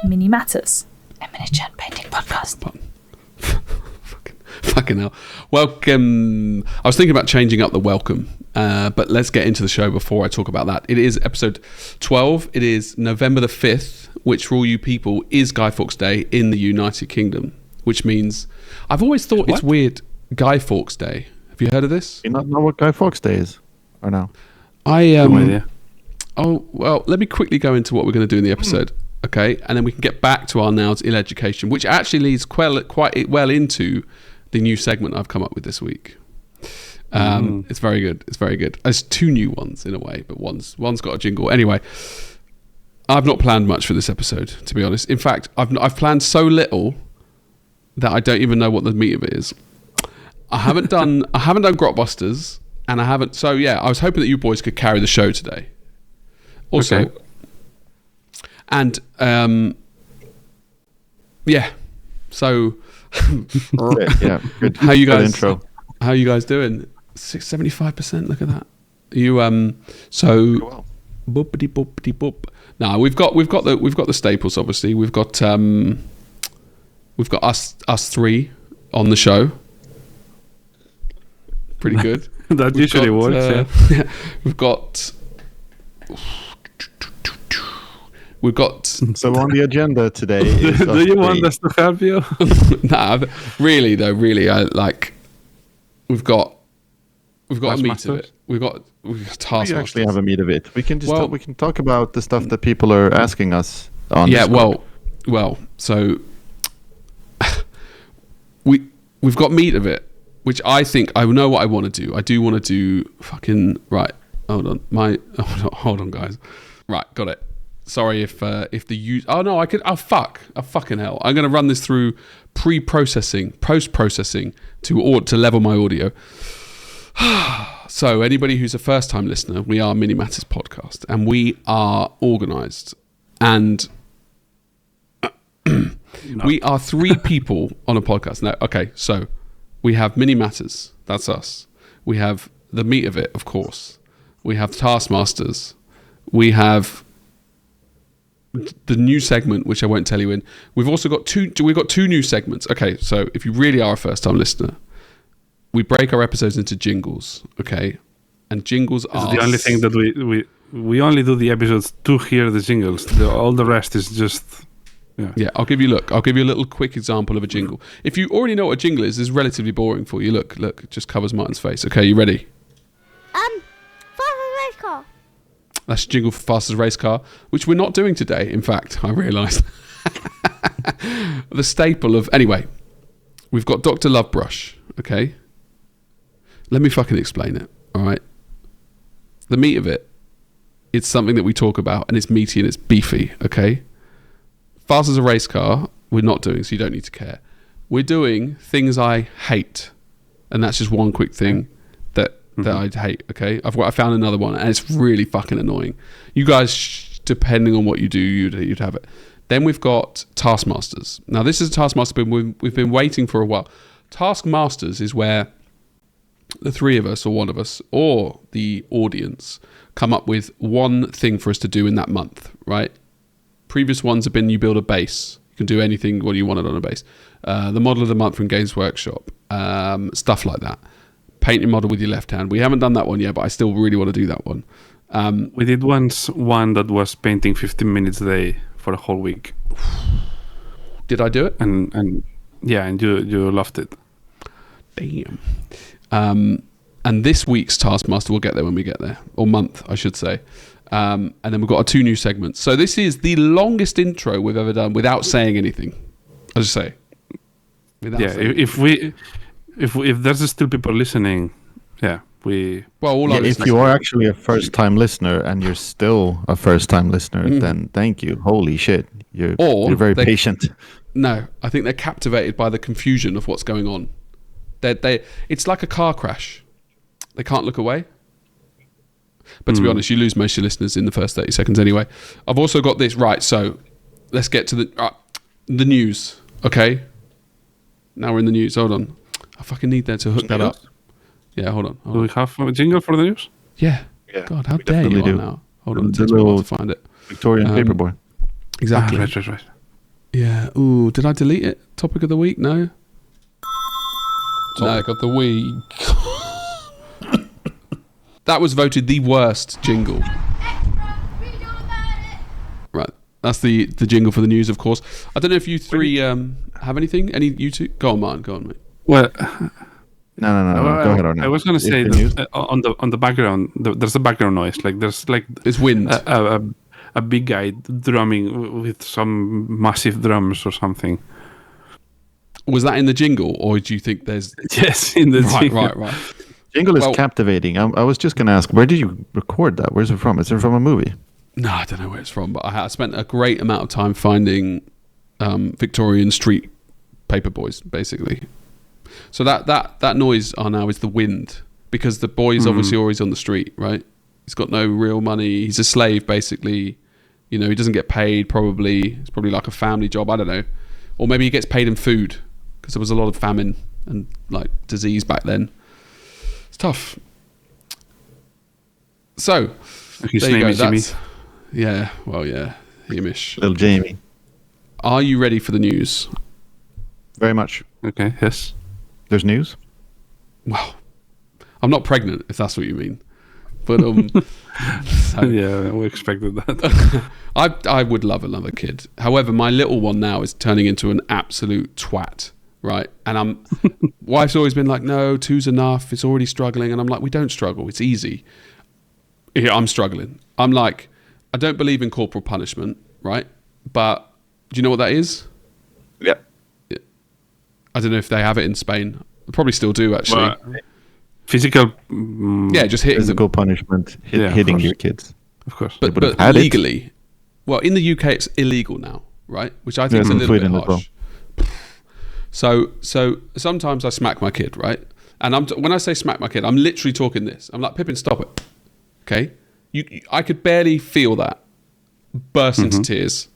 Mini Matters, a miniature painting podcast. Fucking hell. Welcome. I was thinking about changing up the welcome, but let's get into the show before I talk about that. It is episode 12. It is November the 5th, which for all you people is Guy Fawkes Day in the United Kingdom, which means I've always thought it's weird. Guy Fawkes Day. Have you heard of this? Do you not know what Guy Fawkes Day is? Or no? No idea. Oh, well, let me quickly go into what we're going to do in the episode, okay? And then we can get back to our Now's Ill Education, which actually leads quite well into the new segment I've come up with this week. It's very good. It's very good. There's two new ones in a way, but one's got a jingle. Anyway, I've not planned much for this episode, to be honest. In fact, I've planned so little that I don't even know what the meat of it is. I haven't done Grotbusters, and I haven't. So yeah, I was hoping that you boys could carry the show today. Also, okay. And yeah. So yeah, good. How you guys? Intro. How you guys doing? 75%. Look at that. You so boopity boopity boop. Now we've got the staples. Obviously, we've got us three on the show. Pretty good. That usually works. Yeah. We've got. So on the agenda today is do you want us to help you? Nah, really though, we've got a meat of it. We've got task. We actually have a meat of it. We can just we can talk about the stuff that people are asking us on. Yeah, well, so we've got meat of it, which I think I know what I want to do. I do want to do fucking right. Hold on, guys. Right, got it. Sorry if the use. Oh no, I could. Oh fuck! Oh fucking hell! I'm gonna run this through pre-processing, post-processing to level my audio. So anybody who's a first-time listener, we are Mini Matters podcast, and we are organised, and we are three people on a podcast. Now, okay, so we have Mini Matters. That's us. We have the meat of it, of course. We have Taskmasters. We have the new segment, which I won't tell you in. We've also got two new segments. Okay, so if you really are a first-time listener, we break our episodes into jingles, okay? And jingles are the only thing that we only do the episodes to hear the jingles. All the rest is just yeah. I'll give you a little quick example of a jingle. If you already know what a jingle is, it's relatively boring for you. Look, it just covers Martin's face. Okay, you ready? Fastest race car. That's a jingle for Fastest Race Car, which we're not doing today. In fact, I realised. The staple of... Anyway, we've got Dr. Lovebrush, okay? Let me fucking explain it, all right? The meat of it, it's something that we talk about, and it's meaty and it's beefy, okay? Fast as a Race Car, we're not doing, so you don't need to care. We're doing things I hate, and that's just one quick thing that I hate, okay? I found another one, and it's really fucking annoying. You guys, depending on what you do, you'd have it. Then we've got Taskmasters. Now, this is a Taskmaster we've been waiting for a while. Taskmasters is where the three of us, or one of us, or the audience, come up with one thing for us to do in that month, right? Previous ones have been you build a base. You can do anything what you wanted on a base. The model of the month from Games Workshop, stuff like that. Paint your model with your left hand. We haven't done that one yet, but I still really want to do that one. We did once one that was painting 15 minutes a day for a whole week. Did I do it? And you loved it. Damn. And this week's Taskmaster, we'll get there when we get there, or month, I should say. And then we've got our two new segments. So this is the longest intro we've ever done without saying anything. I'll just say. If there's still people listening, if you are actually a first-time listener and you're still a first-time listener, then thank you. Holy shit, you're very patient. No, I think they're captivated by the confusion of what's going on. It's like a car crash. They can't look away. But to be honest, you lose most of your listeners in the first 30 seconds anyway. I've also got this right. So let's get to the news. Okay. Now we're in the news. Hold on. I fucking need that to hook that up. Yeah, hold on. Do we have a jingle for the news? Yeah. God, how dare you now? Hold on. The little to find it. Victorian paperboy. Exactly. Right. Yeah. Ooh, did I delete it? Topic of the week? No. Topic of the week. That was voted the worst jingle. Right. That's the jingle for the news, of course. I don't know if you three have anything. Any you two? Go on, Martin. Go on, mate. Well, no. Go ahead, Arne. I was going to say that on the background, there's a background noise. Like there's like it's wind. A big guy drumming with some massive drums or something. Was that in the jingle, or do you think there's? Yes, in the jingle. Right. Jingle is captivating. I was just going to ask, where did you record that? Where's it from? Is it from a movie? No, I don't know where it's from, but I spent a great amount of time finding Victorian street paper boys, basically. So that noise now is the wind, because the boy's obviously always on the street, right? He's got no real money. He's a slave, basically. You know, he doesn't get paid, probably. It's probably like a family job, I don't know. Or maybe he gets paid in food, because there was a lot of famine and like disease back then. It's tough. So, his there you name go. is Jimmy. Yeah, well, yeah, Hamish. Little Jamie. Are you ready for the news? Very much. Okay, yes. There's news? Well, I'm not pregnant, if that's what you mean. But so, yeah, we expected that. I would love another kid. However, my little one now is turning into an absolute twat, right? And wife's always been like, no, 2's enough. It's already struggling. And I'm like, we don't struggle. It's easy. Yeah, I'm struggling. I'm like, I don't believe in corporal punishment, right? But do you know what that is? Yeah. I don't know if they have it in Spain. They probably still do, actually. Well, physical... yeah, just hitting physical them. punishment, hitting your kids. Of course. But legally, well, in the UK, it's illegal now, right? Which I think is a little bit harsh. So sometimes I smack my kid, right? And when I say smack my kid, I'm literally talking this. I'm like, Pippin, stop it. Okay? I could barely feel that. Burst into tears.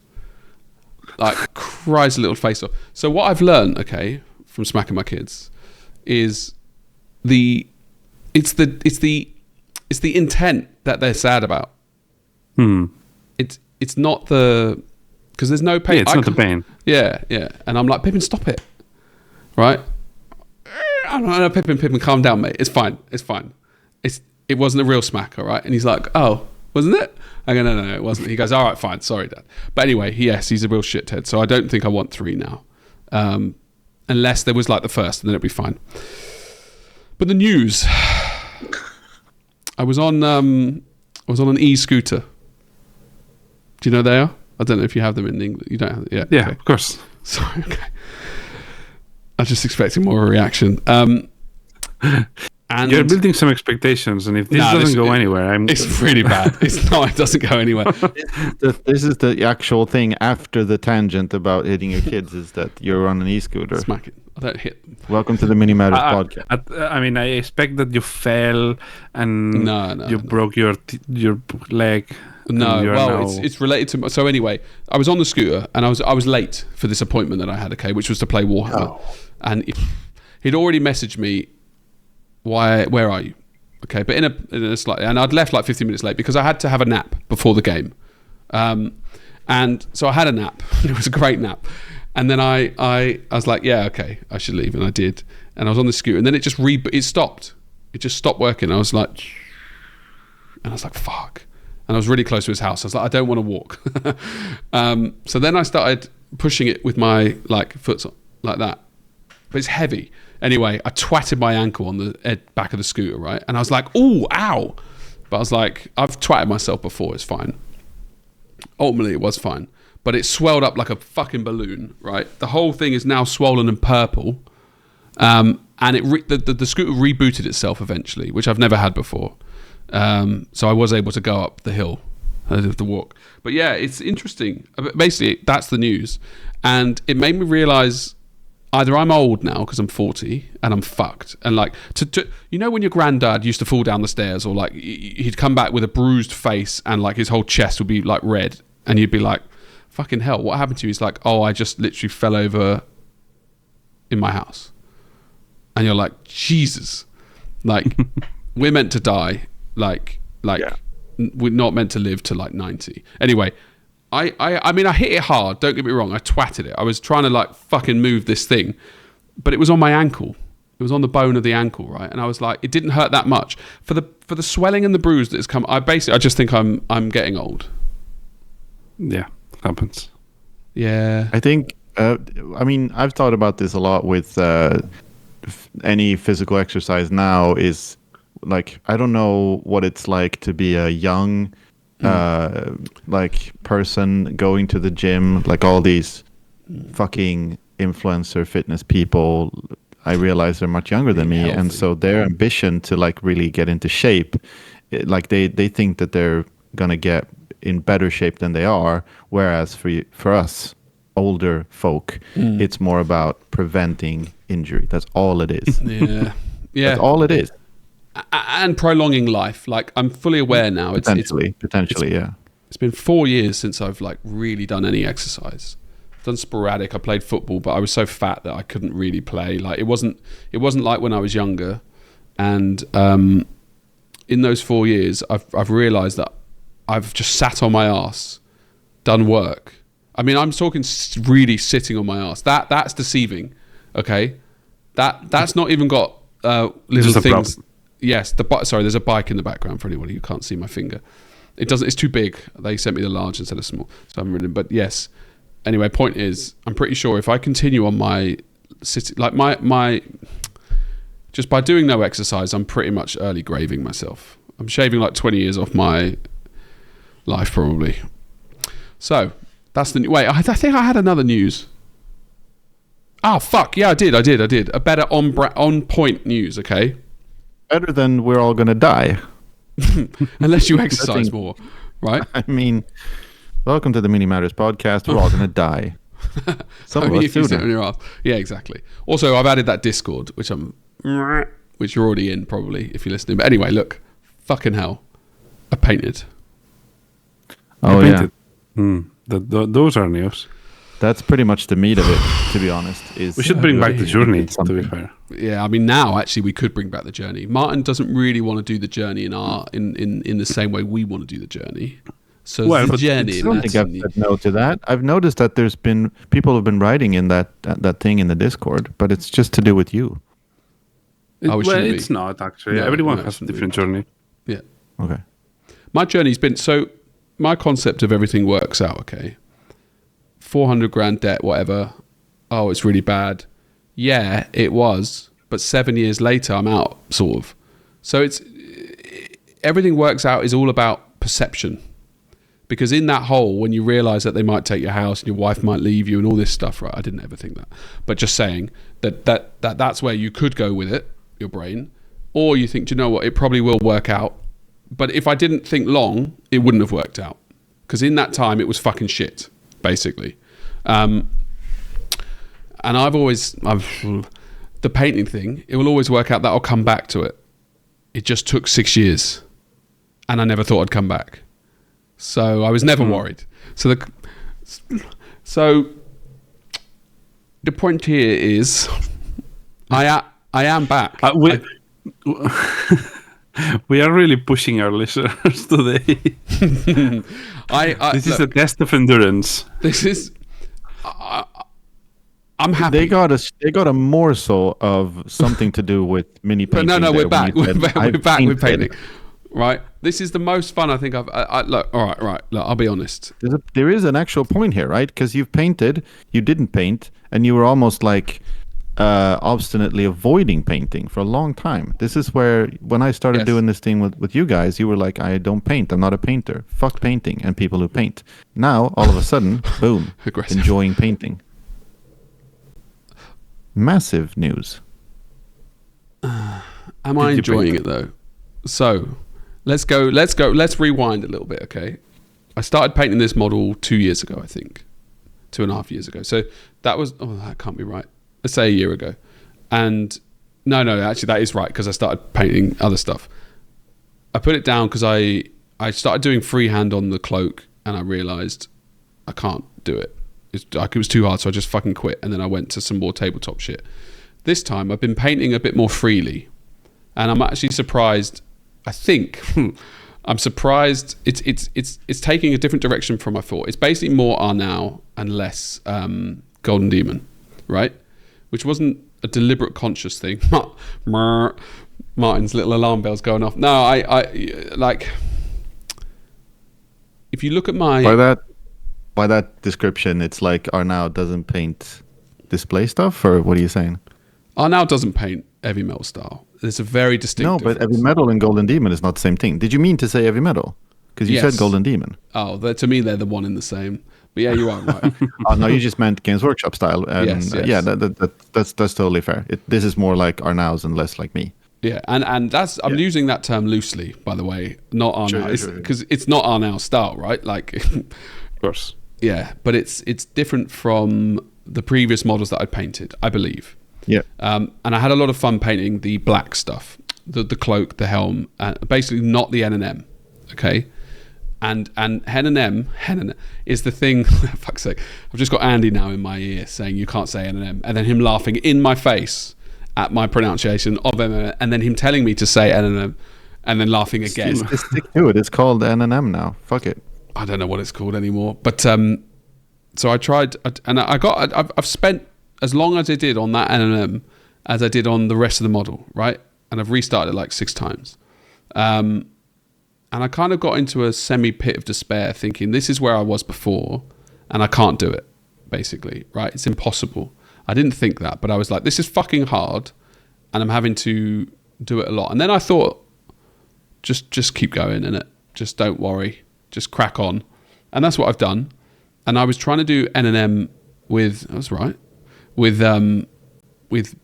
Like, cries a little face off. So what I've learned, okay, from smacking my kids is it's the intent that they're sad about. It's not because there's no pain. Yeah, it's not the pain. Yeah. And I'm like, Pippin, stop it. Right? I don't know, Pippin, calm down, mate. It's fine. It wasn't a real smack, all right? And he's like, oh, wasn't it? I go, no, it wasn't. He goes, all right, fine, sorry, Dad. But anyway, yes, he's a real shithead. So I don't think I want 3 now, unless there was like the first, and then it'd be fine. But the news, I was on an e-scooter. Do you know they are? I don't know if you have them in England. You don't have them? Yeah, okay. Of course. Sorry, okay. I was just expecting more of a reaction. And you're building some expectations, and if this doesn't go anywhere, it's really bad. It doesn't go anywhere. This is the actual thing after the tangent about hitting your kids, is that you're on an e-scooter. Smack it. I don't hit them. Welcome to the Mini Matters podcast. I mean, I expect that you fell and you broke your leg. No, well, it's related to. So anyway, I was on the scooter and I was late for this appointment that I had, okay, which was to play Warhammer, and he'd already messaged me. Where are you? Okay, but in a slightly, and I'd left like 15 minutes late because I had to have a nap before the game, and so I had a nap. It was a great nap, and then I was like, yeah, okay, I should leave, and I did, and I was on the scooter, and then it just stopped. It just stopped working. I was like, fuck. And I was really close to his house. I was like, I don't want to walk. So then I started pushing it with my foot like that. But it's heavy. Anyway, I twatted my ankle on the back of the scooter, right? And I was like, ooh, ow. But I was like, I've twatted myself before. It's fine. Ultimately, it was fine. But it swelled up like a fucking balloon, right? The whole thing is now swollen and purple. And the scooter rebooted itself eventually, which I've never had before. So I was able to go up the hill, the walk. But yeah, it's interesting. Basically, that's the news. And it made me realize either I'm old now because I'm 40 and I'm fucked. And you know when your granddad used to fall down the stairs, or he'd come back with a bruised face and his whole chest would be red, and you'd be like, fucking hell, what happened to you? He's like, oh, I just literally fell over in my house. And you're like, Jesus, we're meant to die. We're not meant to live to 90. Anyway, I mean, I hit it hard. Don't get me wrong. I twatted it. I was trying to like fucking move this thing, but it was on my ankle. It was on the bone of the ankle, right? And I was like, it didn't hurt that much for the swelling and the bruise that has come. I just think I'm getting old. Yeah, happens. Yeah, I think. I mean, I've thought about this a lot with any physical exercise now. Is like, I don't know what it's like to be a young like person going to the gym, like all these fucking influencer fitness people. I realize they're much younger than me, healthy. And so their ambition to like really get into shape, like they think that they're gonna get in better shape than they are, whereas for us older folk, it's more about preventing injury. That's all it is. Yeah. That's all it is. And prolonging life. Like, I'm fully aware now. Potentially, yeah. It's been 4 years since I've like really done any exercise. I've done sporadic. I played football, but I was so fat that I couldn't really play. Like, it wasn't like when I was younger. And in those 4 years, I've realised that I've just sat on my ass, done work. I mean, I'm talking really sitting on my ass. That's deceiving. Okay, that's not even got little things. Yes, there's a bike in the background for anyone who can't see my finger. It doesn't. It's too big. They sent me the large instead of small, so I'm ridden. But yes. Anyway, point is, I'm pretty sure if I continue on my just by doing no exercise, I'm pretty much early graving myself. I'm shaving like 20 years off my life probably. So that's the wait. I think I had another news. Oh fuck yeah, I did. A better on point news. Okay. Better than we're all gonna die. Unless you exercise more, right? I mean, welcome to the Mini Matters podcast. We're all gonna die. Some of us sooner. Yeah, exactly. Also, I've added that Discord, which you're already in probably if you're listening. But anyway, look, fucking hell, I painted. Oh yeah. Those are news. That's pretty much the meat of it, to be honest. We should bring back the journey, to be fair. Yeah, I mean, now actually we could bring back the journey. Martin doesn't really want to do the journey in the same way we want to do the journey. So the journey. I don't think I've said no to that. I've noticed that there's been people who've been writing in that thing in the Discord, but it's just to do with you. It's not actually. No, everyone has a different journey. Yeah. Okay. My journey's been my concept of everything works out. Okay. 400 grand debt, whatever. Oh, it's really bad. Yeah, it was. But 7 years later, I'm out, sort of. So everything works out is all about perception. Because in that hole, when you realize that they might take your house and your wife might leave you and all this stuff, right? I didn't ever think that. But just saying that's where you could go with it, your brain. Or you think, do you know what? It probably will work out. But if I didn't think long, it wouldn't have worked out. Because in that time, it was fucking shit, basically. And the painting thing, it will always work out that I'll come back to it. It just took 6 years and I never thought I'd come back. So I was never worried. So the point here is I am back. We are really pushing our listeners today. This is a test of endurance. This is. I'm happy. They got a morsel of something to do with mini painting. But no, we're back. We're back with painting. Right. This is the most fun I think I've. Look. All right. Look, I'll be honest. There is an actual point here, right? Because you've painted, you didn't paint, and you were almost like obstinately avoiding painting for a long time. This is where, when I started doing this thing with you guys, you were like, I don't paint. I'm not a painter. Fuck painting and people who paint. Now, all of a sudden, boom, enjoying painting. Massive news. Am I enjoying it though? So let's rewind a little bit, okay? I started painting this model 2 years ago, I think. 2.5 years ago. So that can't be right. Let's say a year ago. And no, actually that is right, because I started painting other stuff. I put it down because I started doing freehand on the cloak and I realized I can't do it. It was too hard, so I just fucking quit. And then I went to some more tabletop shit. This time I've been painting a bit more freely. And I'm actually surprised, I think, I'm surprised it's taking a different direction from I thought. It's basically more R now and less Golden Demon, right? Which wasn't a deliberate conscious thing. Martin's little alarm bell's going off. No, I like if you look at my by that description, it's like R now doesn't paint display stuff, or what are you saying? R now doesn't paint heavy metal style. There's a very distinct No, difference. but heavy metal and Golden Demon is not the same thing. Did you mean to say heavy metal? Because you said Golden Demon. Oh, to me they're the one in the same. But yeah, you are right. Oh no, you just meant Games Workshop style. And Yes. yeah, that's totally fair. This is more like R nows and less like me. Yeah, and that's I'm using that term loosely, by the way, not R now, because it's not R now style, right? Like, Of course. yeah, but it's different from the previous models that I painted, I believe. Yeah. And I had a lot of fun painting the black stuff, the cloak, the helm, basically not the N&M, okay? And N&M is the thing. Fuck's sake! I've just got Andy now in my ear saying you can't say N&M, and then him laughing in my face at my pronunciation of M&M, and then him telling me to say N&M, and then laughing again. Just stick to it. It's called N&M now. Fuck it. I don't know what it's called anymore, but so I tried, and I've spent as long as I did on that N&M as I did on the rest of the model, right? And I've restarted it like 6 times. And I kind of got into a semi-pit of despair thinking, this is where I was before, and I can't do it, basically, right? It's impossible. I didn't think that, but I was like, this is fucking hard, and I'm having to do it a lot. And then I thought, just keep going, innit? Just don't worry. Just crack on. And that's what I've done. And I was trying to do N&M with, that's right, with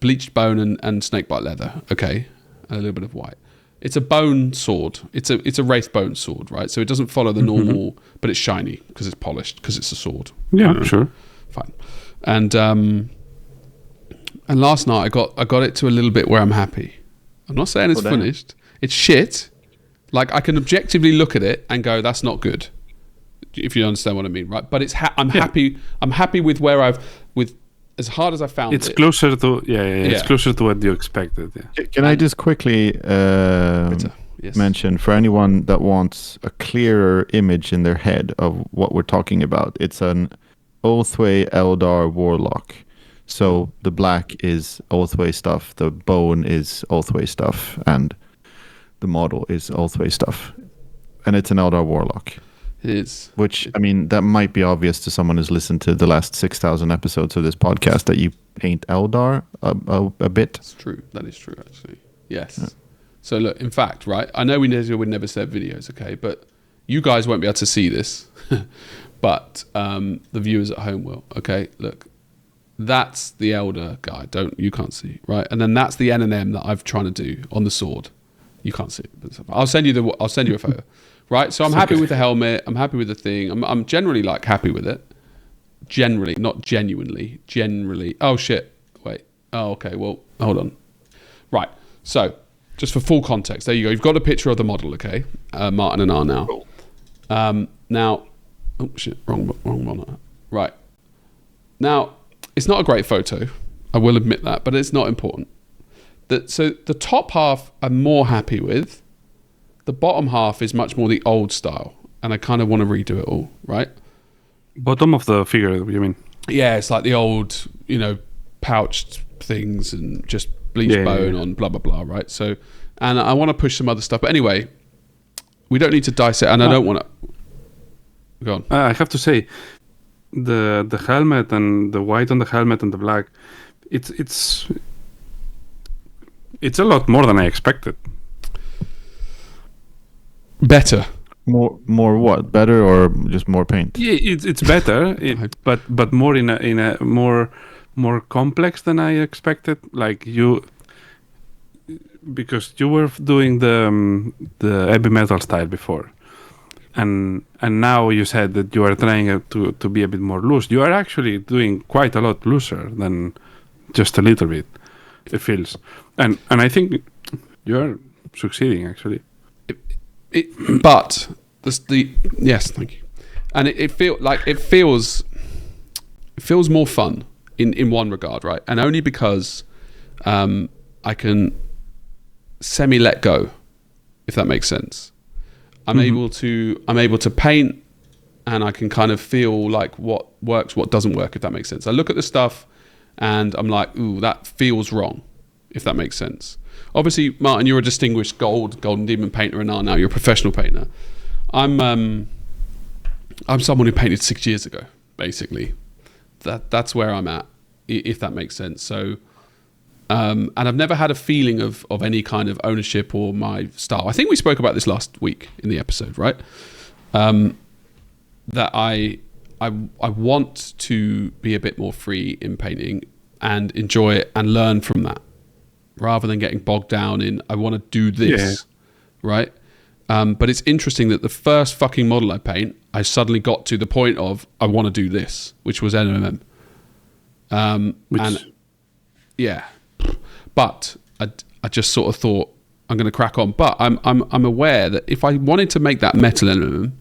bleached bone and snakebite leather, okay, and a little bit of white. It's a bone sword. It's a wraith bone sword, right? So it doesn't follow the normal, but it's shiny because it's polished because it's a sword. Yeah, sure. Fine. And last night I got it to a little bit where I'm happy. I'm not saying it's finished. It's shit. Like I can objectively look at it and go, that's not good. If you understand what I mean, right? But I'm happy. I'm happy with where with as hard as I found it. It's closer to It's closer to what you expected. Yeah. Can I just quickly mention for anyone that wants a clearer image in their head of what we're talking about? It's an Oathway Eldar Warlock. So the black is Oathway stuff, the bone is Oathway stuff, and the model is Oathway stuff. And it's an Eldar Warlock. It is. Which, I mean, that might be obvious to someone who's listened to the last 6,000 episodes of this podcast that you paint Eldar a bit. That's true. That is true, actually. Yes. Yeah. So look, in fact, right, I know we would never save videos, okay, but you guys won't be able to see this, but the viewers at home will, okay? Look, that's the Elder guy. You can't see, right? And then that's the N&M that I've trying to do on the sword. You can't see it. But I'll send you a photo. Right, so I'm happy with the helmet. I'm happy with the thing. I'm generally like happy with it. Generally, not genuinely. Generally. Oh shit! Wait. Oh okay. Well, hold on. Right. So, just for full context, there you go. You've got a picture of the model, okay? Martin and R now. Cool. Now, oh shit! Wrong one. Right. Now, it's not a great photo. I will admit that, but it's not important. So the top half I'm more happy with. The bottom half is much more the old style, and I kind of want to redo it all, right? Bottom of the figure, you mean? Yeah, it's like the old, pouched things and just bleached bone on blah, blah, blah, right? So, and I want to push some other stuff. But anyway, we don't need to dissect, and I don't want to... Go on. I have to say, the helmet and the white on the helmet and the black, it's a lot more than I expected. Better. More what? Better or just more paint? Yeah, it's better, but more in a more complex than I expected. Like because you were doing the heavy metal style before, and now you said that you are trying to be a bit more loose. You are actually doing quite a lot looser than just a little bit. It feels, and I think you are succeeding actually. But yes, thank you. And it feels more fun in one regard, right? And only because I can semi let go, if that makes sense. I'm able to paint, and I can kind of feel like what works, what doesn't work, if that makes sense. I look at the stuff and I'm like, ooh, that feels wrong, if that makes sense. Obviously, Martin, you're a distinguished Golden Demon painter, and now you're a professional painter. I'm someone who painted 6 years ago, basically. That's where I'm at, if that makes sense. So, and I've never had a feeling of any kind of ownership or my style. I think we spoke about this last week in the episode, right? That I want to be a bit more free in painting and enjoy it and learn from that, rather than getting bogged down in I want to do this, right? But it's interesting that the first fucking model I paint, I suddenly got to the point of I want to do this, which was NMM. But I just sort of thought I'm going to crack on. But I'm aware that if I wanted to make that metal NMM,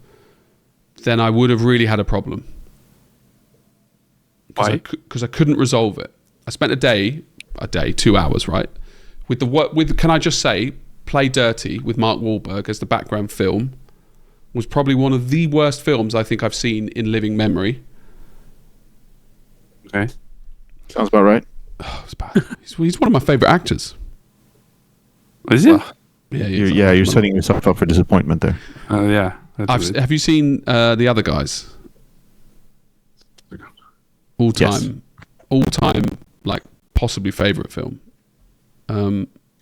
then I would have really had a problem. Why? Because I couldn't resolve it. I spent a day, 2 hours, right? With can I just say, Play Dirty with Mark Wahlberg as the background film was probably one of the worst films I think I've seen in living memory. Okay. Sounds about right. Oh, it's bad. He's one of my favorite actors. Is it? You're setting yourself up for disappointment there. Yeah. Have you seen the other guys? All time, like possibly favorite film.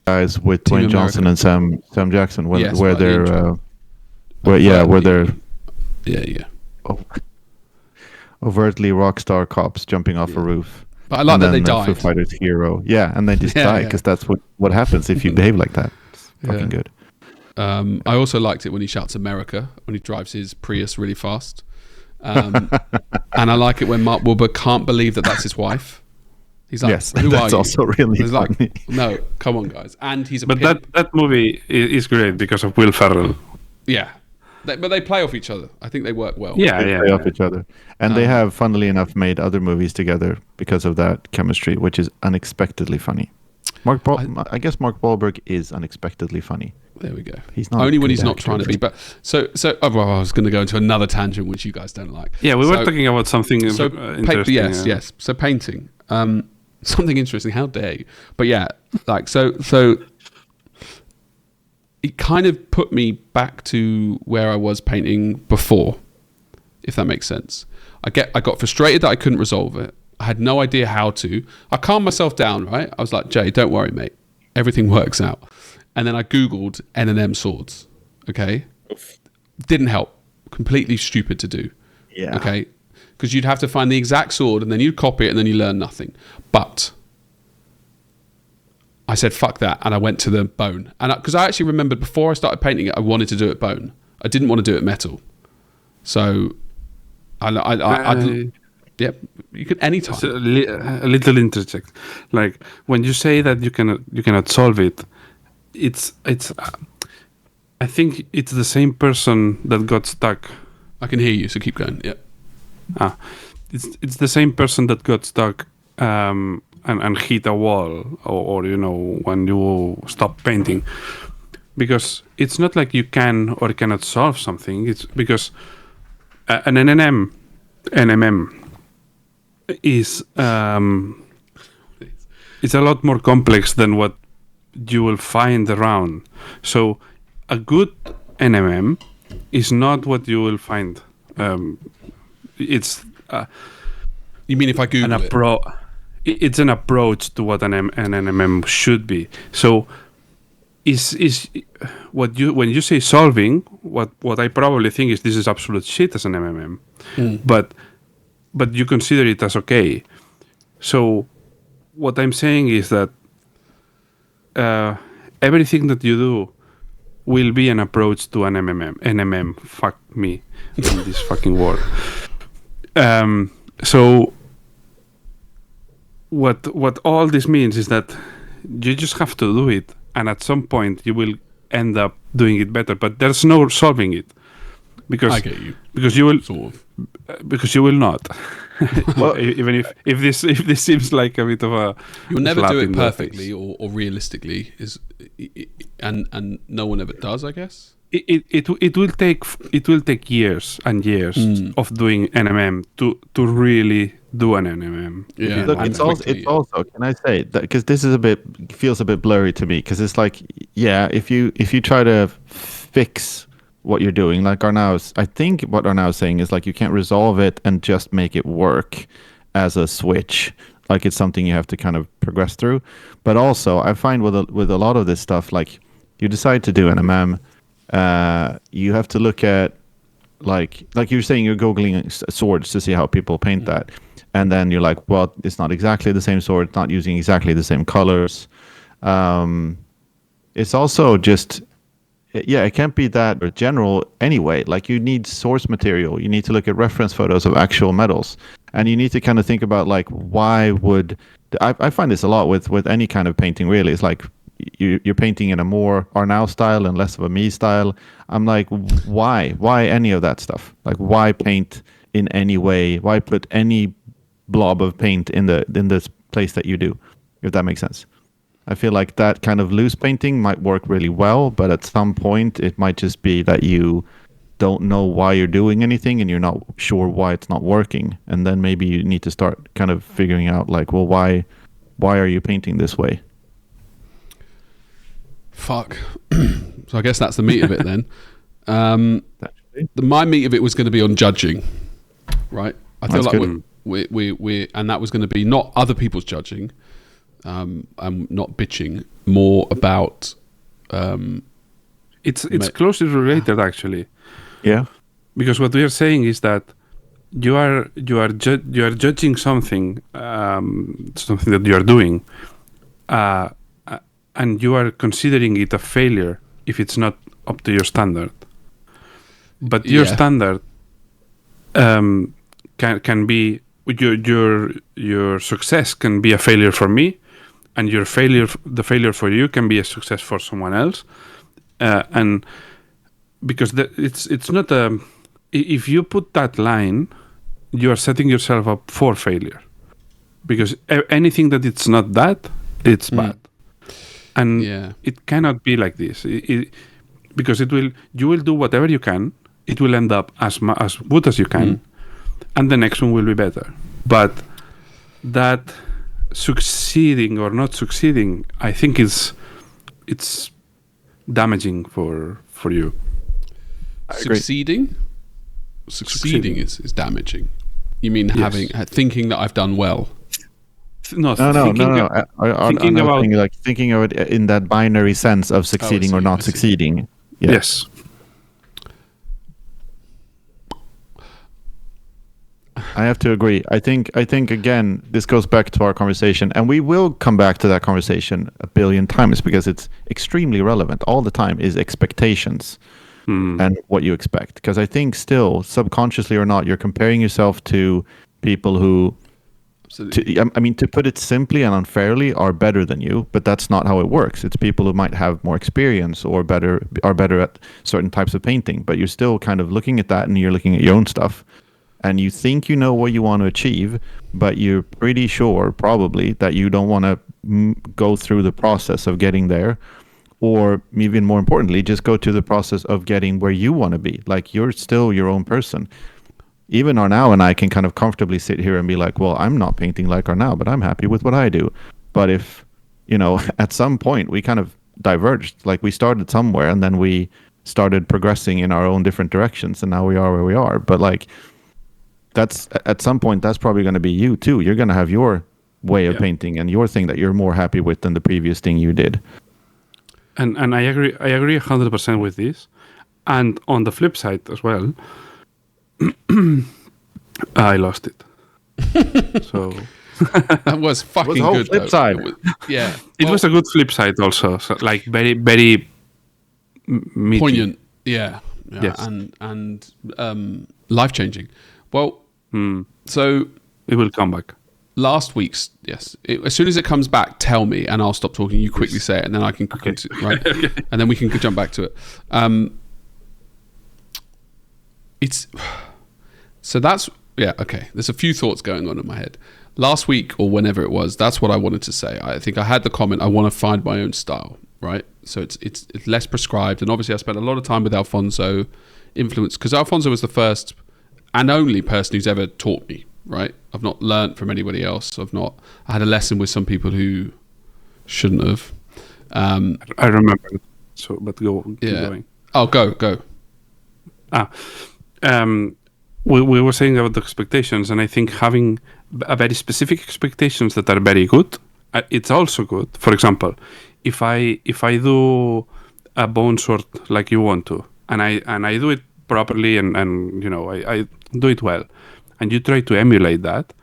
Guys with Team Dwayne America. Johnson and Sam Jackson, Yes, where right, the they're, intro. where they're Yeah. overtly rock star cops jumping off a roof. But I like And that they then Foo died. Fighters hero, and they just Yeah, die yeah. because that's what happens if you behave like that. It's fucking good. I also liked it when he shouts America, when he drives his Prius really fast. And I like it when Mark Wahlberg can't believe that that's his wife. He's like, Yes, who that's are you? also really He's like, funny. no, come on, guys. And he's a But pimp. that movie is great because of Will Ferrell. Yeah. But they play off each other. I think they work well. Yeah, They yeah. play off each other, and they have, funnily enough, made other movies together because of that chemistry, which is unexpectedly funny. I guess Mark Wahlberg is unexpectedly funny. There we go. He's not only a when good he's not actor, trying to be. But so I was going to go into another tangent which you guys don't like. Yeah, we were talking about something So interesting. yes. So painting, something interesting. How dare you? But yeah, like so it kind of put me back to where I was painting before, if that makes sense. I got frustrated that I couldn't resolve it. I had no idea how to. I calmed myself down, right? I was like, Jay, don't worry, mate. Everything works out. And then I Googled N&M swords. Okay? Didn't help. Completely stupid to do. Yeah. Okay? Because you'd have to find the exact sword and then you'd copy it and then you learn nothing. But I said, fuck that. And I went to the bone. And because I actually remembered before I started painting it, I wanted to do it bone. I didn't want to do it metal. So yep, you could anytime. So, a little interject. Like when you say that you cannot solve it, it's I think it's the same person that got stuck. I can hear you, so keep going. Yeah. It's the same person that got stuck and hit a wall or when you stop painting, because it's not like you can or cannot solve something. It's because an NMM is it's a lot more complex than what you will find around. So a good NMM is not what you will find. It's You mean if I Google it? It's an approach to what an NMM should be. So is what you when you say solving, what I probably think is this is absolute shit as an MMM, but you consider it as okay. So what I'm saying is that everything that you do will be an approach to an NMM. Fuck me in this fucking word. So what all this means is that you just have to do it, and at some point you will end up doing it better. But there's no solving it, because I get you. Because you will Sort of. because you will not. Even if this seems like a bit of a You'll never slap do in it the perfectly face. or realistically, and no one ever does, I guess. it will take years and years of doing NMM to really do an NMM. Yeah. Look, and it's also. Can I say that because this is feels a bit blurry to me because it's like, yeah, if you try to fix what you're doing, like Arnaud's, I think what Arnaud is saying is like you can't resolve it and just make it work as a switch. Like it's something you have to kind of progress through. But also, I find with a lot of this stuff, like you decide to do an MM, you have to look at like you're saying, you're googling swords to see how people paint that, and then you're like, well, it's not exactly the same sword, it's not using exactly the same colors. It's also just, yeah, it can't be that general anyway. Like you need source material, you need to look at reference photos of actual metals, and you need to kind of think about like, why would I find this a lot with any kind of painting really. It's like you're painting in a more Arnaud style and less of a me style. I'm like, why any of that stuff? Like why paint in any way? Why put any blob of paint in this place that you do, if that makes sense? I feel like that kind of loose painting might work really well, but at some point it might just be that you don't know why you're doing anything and you're not sure why it's not working. And then maybe you need to start kind of figuring out like, well, why are you painting this way? Fuck. So I guess that's the meat of it then. My meat of it was going to be on judging, right? I feel That's like we and that was going to be not other people's judging. I'm not bitching, more about it's closely related actually. Yeah, because what we are saying is that you are judging something that you are doing, and you are considering it a failure if it's not up to your standard. But your standard can be your success can be a failure for me, and the failure for you can be a success for someone else, and because it's not a. If you put that line, you are setting yourself up for failure, because anything that it's not that, it's bad, and it cannot be like this. Because you will do whatever you can. It will end up as good as you can, and the next one will be better. But that succeeding or not succeeding, I think it's damaging for you. Succeeding is damaging. You mean thinking that I've done well? No. Thinking about thinking of it in that binary sense of succeeding or not succeeding. Yeah. Yes. I have to agree. I think again, this goes back to our conversation, and we will come back to that conversation a billion times because it's extremely relevant all the time, is expectations and what you expect. Because I think still, subconsciously or not, you're comparing yourself to people who, to put it simply and unfairly, are better than you, but that's not how it works. It's people who might have more experience or are better at certain types of painting, but you're still kind of looking at that and you're looking at your own stuff. And you think you know what you want to achieve, but you're pretty sure probably that you don't want to go through the process of getting there, or even more importantly, just go to the process of getting where you want to be. Like you're still your own person. Even Arnaud and I can kind of comfortably sit here and be like, well, I'm not painting like Arnaud, but I'm happy with what I do. But if, at some point we kind of diverged, like we started somewhere and then we started progressing in our own different directions, and now we are where we are. But like, that's at some point that's probably going to be you too. You're going to have your way of painting and your thing that you're more happy with than the previous thing you did. And I agree 100% with this. And on the flip side as well, I lost it. So that was fucking good. Flip side. It was a good flip side also. So like very very meaty. Poignant. Yeah. Yes. And life changing. Well, so it will come back. Last week's, as soon as it comes back, tell me, and I'll stop talking. You quickly say it, and then I can right, and then we can jump back to it. It's so that's okay. There's a few thoughts going on in my head. Last week or whenever it was, that's what I wanted to say. I think I had the comment. I want to find my own style, right? so it's less prescribed. And obviously, I spent a lot of time with Alfonso, influenced because Alfonso was the first and only person who's ever taught me. Right, I've not learnt from anybody else. I had a lesson with some people who shouldn't have. I remember. So, but keep going. Oh, go. We were saying about the expectations, and I think having a very specific expectations that are very good, it's also good. For example, if I do a bone sword like you want to, and I do it properly, and I do it well, and you try to emulate that,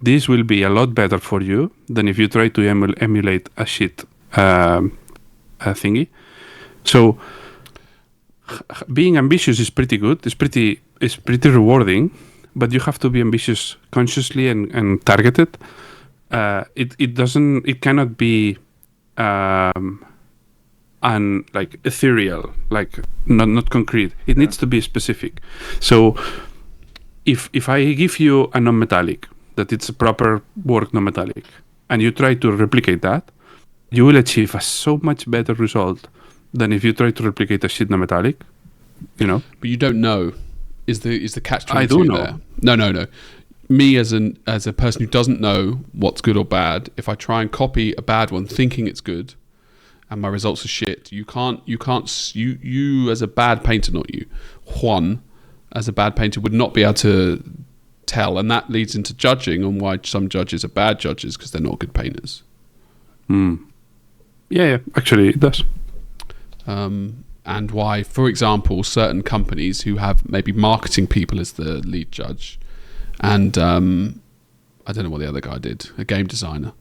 this will be a lot better for you than if you try to emulate a shit thingy. So being ambitious is pretty good. It's pretty rewarding, but you have to be ambitious consciously and targeted. It cannot be like ethereal, like not concrete. It needs to be specific. So if I give you a non-metallic, that it's a proper work non-metallic, and you try to replicate that, you will achieve a so much better result than if you try to replicate a shit non-metallic, But you don't know. Is the catch-22 I do know. there? No. Me as a person who doesn't know what's good or bad, if I try and copy a bad one thinking it's good, and my results are shit, you as a bad painter, not you, Juan, as a bad painter would not be able to tell, and that leads into judging on why some judges are bad judges because they're not good painters. Yeah, actually it does. And why, for example, certain companies who have maybe marketing people as the lead judge, and I don't know what the other guy did, a game designer,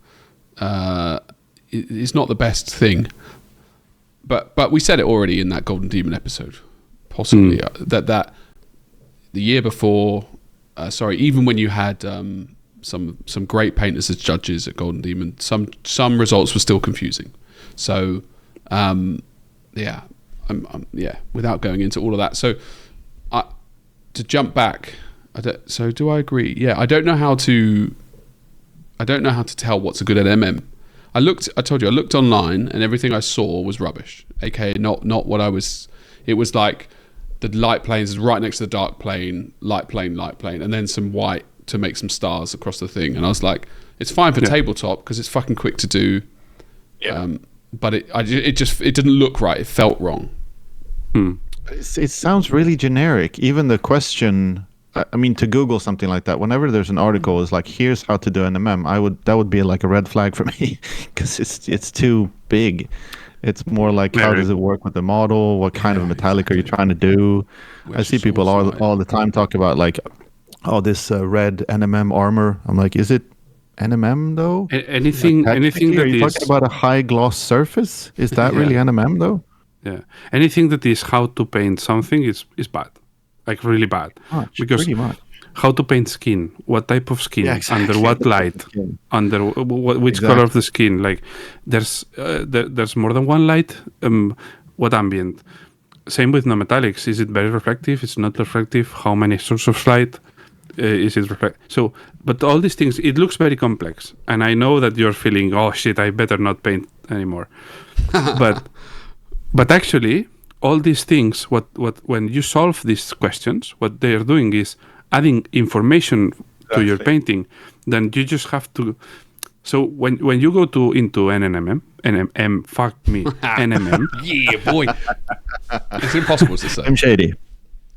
it's not the best thing. But we said it already in that Golden Demon episode, possibly that the year before, even when you had some great painters as judges at Golden Demon, some results were still confusing. So without going into all of that, so to jump back, so do I agree? Yeah, I don't know how to tell what's a good NMM. I told you I looked online and everything I saw was rubbish, aka not what I was. It was like the light planes is right next to the dark plane, light plane, and then some white to make some stars across the thing. And I was like, it's fine for tabletop because it's fucking quick to do. Yeah. But it didn't look right. It felt wrong. It sounds really generic. Even the question, I mean, to Google something like that, whenever there's an article is like, here's how to do an MM, that would be like a red flag for me because it's too big. It's more like, how does it work with the model? What kind of metallic are you trying to do? I see people all the time talk about like, this red NMM armor. I'm like, is it NMM though? Anything are you that is talking about a high gloss surface? Is that really NMM though? Yeah, anything that is how to paint something is bad, like really bad. Because pretty much. How to paint skin, what type of skin, under what light, under which color of the skin. Like there's more than one light. What ambient? Same with non-metallics. Is it very reflective? It's not reflective. How many sources of light? Is it reflect? So, but all these things, it looks very complex. And I know that you're feeling, oh shit, I better not paint anymore. But actually, all these things, when you solve these questions, what they are doing is adding information to your painting. Then you just have to. So when you go into NMM, yeah, boy, it's impossible to say. I'm shady.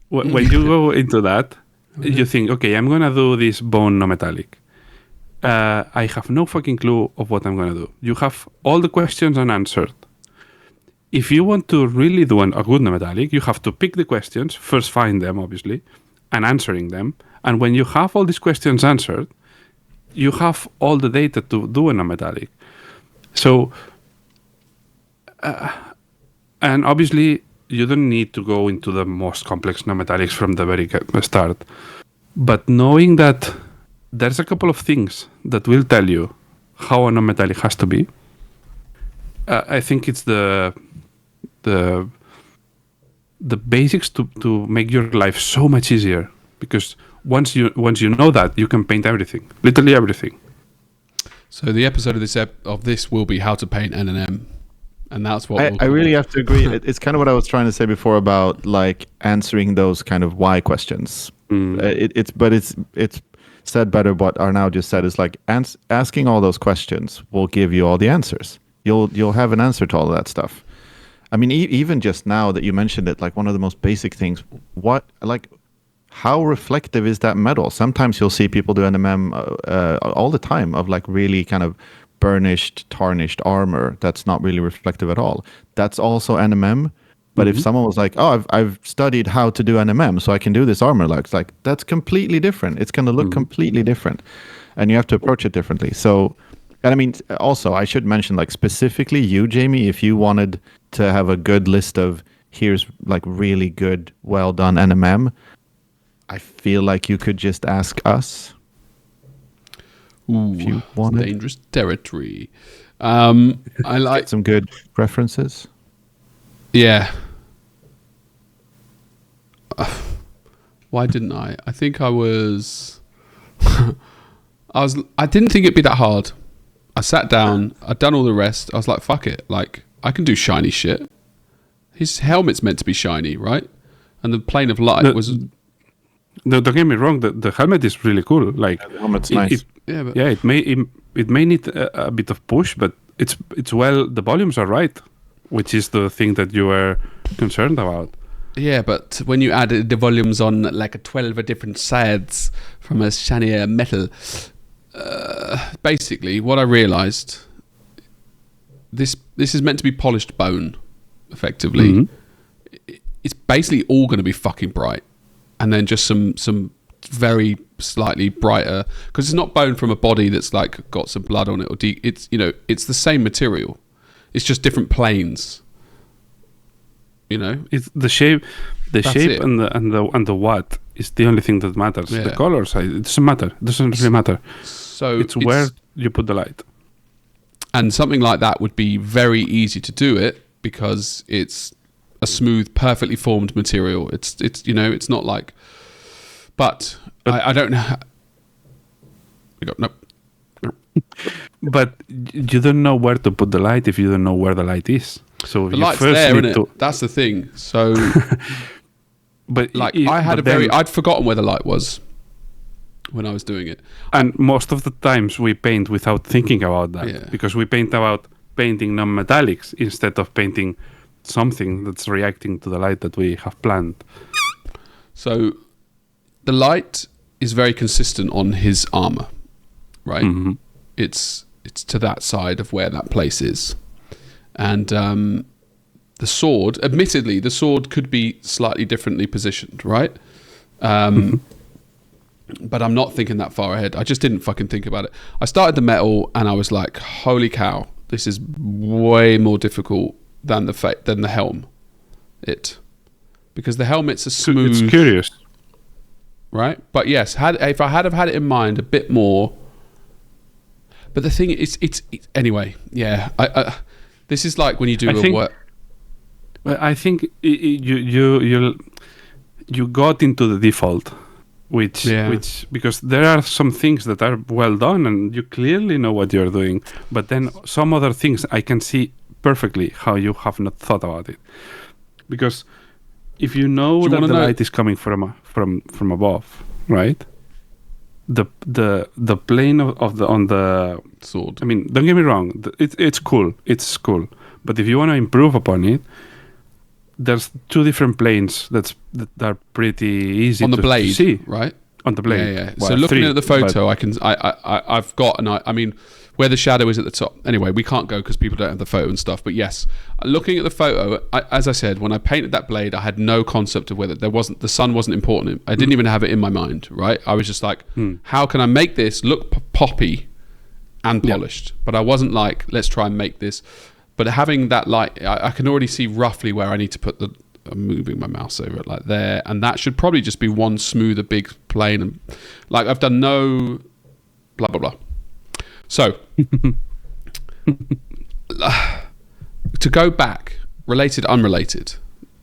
When you go into that, you think, okay, I'm gonna do this bone no metallic. I have no fucking clue of what I'm gonna do. You have all the questions unanswered. If you want to really do a good no metallic, you have to pick the questions, first find them, obviously, and answering them. And when you have all these questions answered, you have all the data to do a no metallic. So, and obviously, you don't need to go into the most complex no metallics from the very start. But knowing that there's a couple of things that will tell you how a no metallic has to be, I think it's the basics to make your life so much easier, because once you know that, you can paint everything, literally everything. So the episode of this will be how to paint NMM, And that's what I really have to agree. It's kind of what I was trying to say before about like answering those kind of why questions. It's said better. What Arnaud just said is like asking all those questions will give you all the answers. You'll have an answer to all of that stuff. I mean, even just now that you mentioned it, like one of the most basic things. How reflective is that metal? Sometimes you'll see people do NMM all the time of like really kind of burnished, tarnished armor that's not really reflective at all. That's also NMM. But if someone was like, "Oh, I've studied how to do NMM, so I can do this armor," like that's completely different. It's going to look completely different, and you have to approach it differently. So, and I mean, also I should mention like specifically you, Jamie, if you wanted to have a good list of here's like really good, well done NMM, I feel like you could just ask us. Ooh, if you wanted. Dangerous territory. I like some good references. Yeah. Why didn't I? I think I was. I didn't think it'd be that hard. I sat down. I'd done all the rest. I was like, "Fuck it! Like I can do shiny shit." His helmet's meant to be shiny, right? And the plane of light was. Don't get me wrong. The helmet is really cool. Like the helmet's nice. It may need a bit of push, but it's well. The volumes are right, which is the thing that you were concerned about. Yeah, but when you add the volumes on like a 12 different sides from a shinier metal, basically what I realised, this is meant to be polished bone, effectively. It's basically all going to be fucking bright, and then just some very slightly brighter, because it's not bone from a body that's like got some blood on it, or it's it's the same material. It's just different planes. It's the shape, and the what is the only thing that matters. Yeah. The colors, it doesn't matter. It doesn't really matter. So it's where you put the light. And something like that would be very easy to do it because it's a smooth, perfectly formed material. It's not like. But I don't know. We got nope. But you don't know where to put the light if you don't know where the light is. So the you light's first there, need isn't it? That's the thing. So, but like, I'd forgotten where the light was when I was doing it. And most of the times we paint without thinking about that because we paint about painting non-metallics instead of painting something that's reacting to the light that we have planned. So, the light is very consistent on his armor, right? Mm-hmm. It's to that side of where that place is. And the sword, admittedly, the sword could be slightly differently positioned, right? But I'm not thinking that far ahead. I just didn't fucking think about it. I started the metal and I was like, holy cow, this is way more difficult than the helm. Because the helmet's a smooth... It's curious. Right? But yes, if I had have had it in mind a bit more... But the thing is, it's anyway, yeah. This is like when you do work. I think you got into the default, which because there are some things that are well done and you clearly know what you're doing, but then some other things I can see perfectly how you have not thought about it. Because if you know that the light is coming from above, right? The plane on the sword. I mean, don't get me wrong. It's cool. It's cool. But if you want to improve upon it, there's two different planes that are pretty easy on the blade, to see, right? On the blade. Yeah. Well, so looking at the photo, I've got I mean, where the shadow is at the top. Anyway, we can't go because people don't have the photo and stuff. But yes, looking at the photo, as I said, when I painted that blade, I had no concept of whether the sun wasn't important. I didn't even have it in my mind, right? I was just like, how can I make this look poppy and polished? But I wasn't like, let's try and make this. But having that light, I can already see roughly where I need to put the. I'm moving my mouse over it like there, and that should probably just be one smoother big plane. And like I've done no blah blah blah. So to go back, related, unrelated,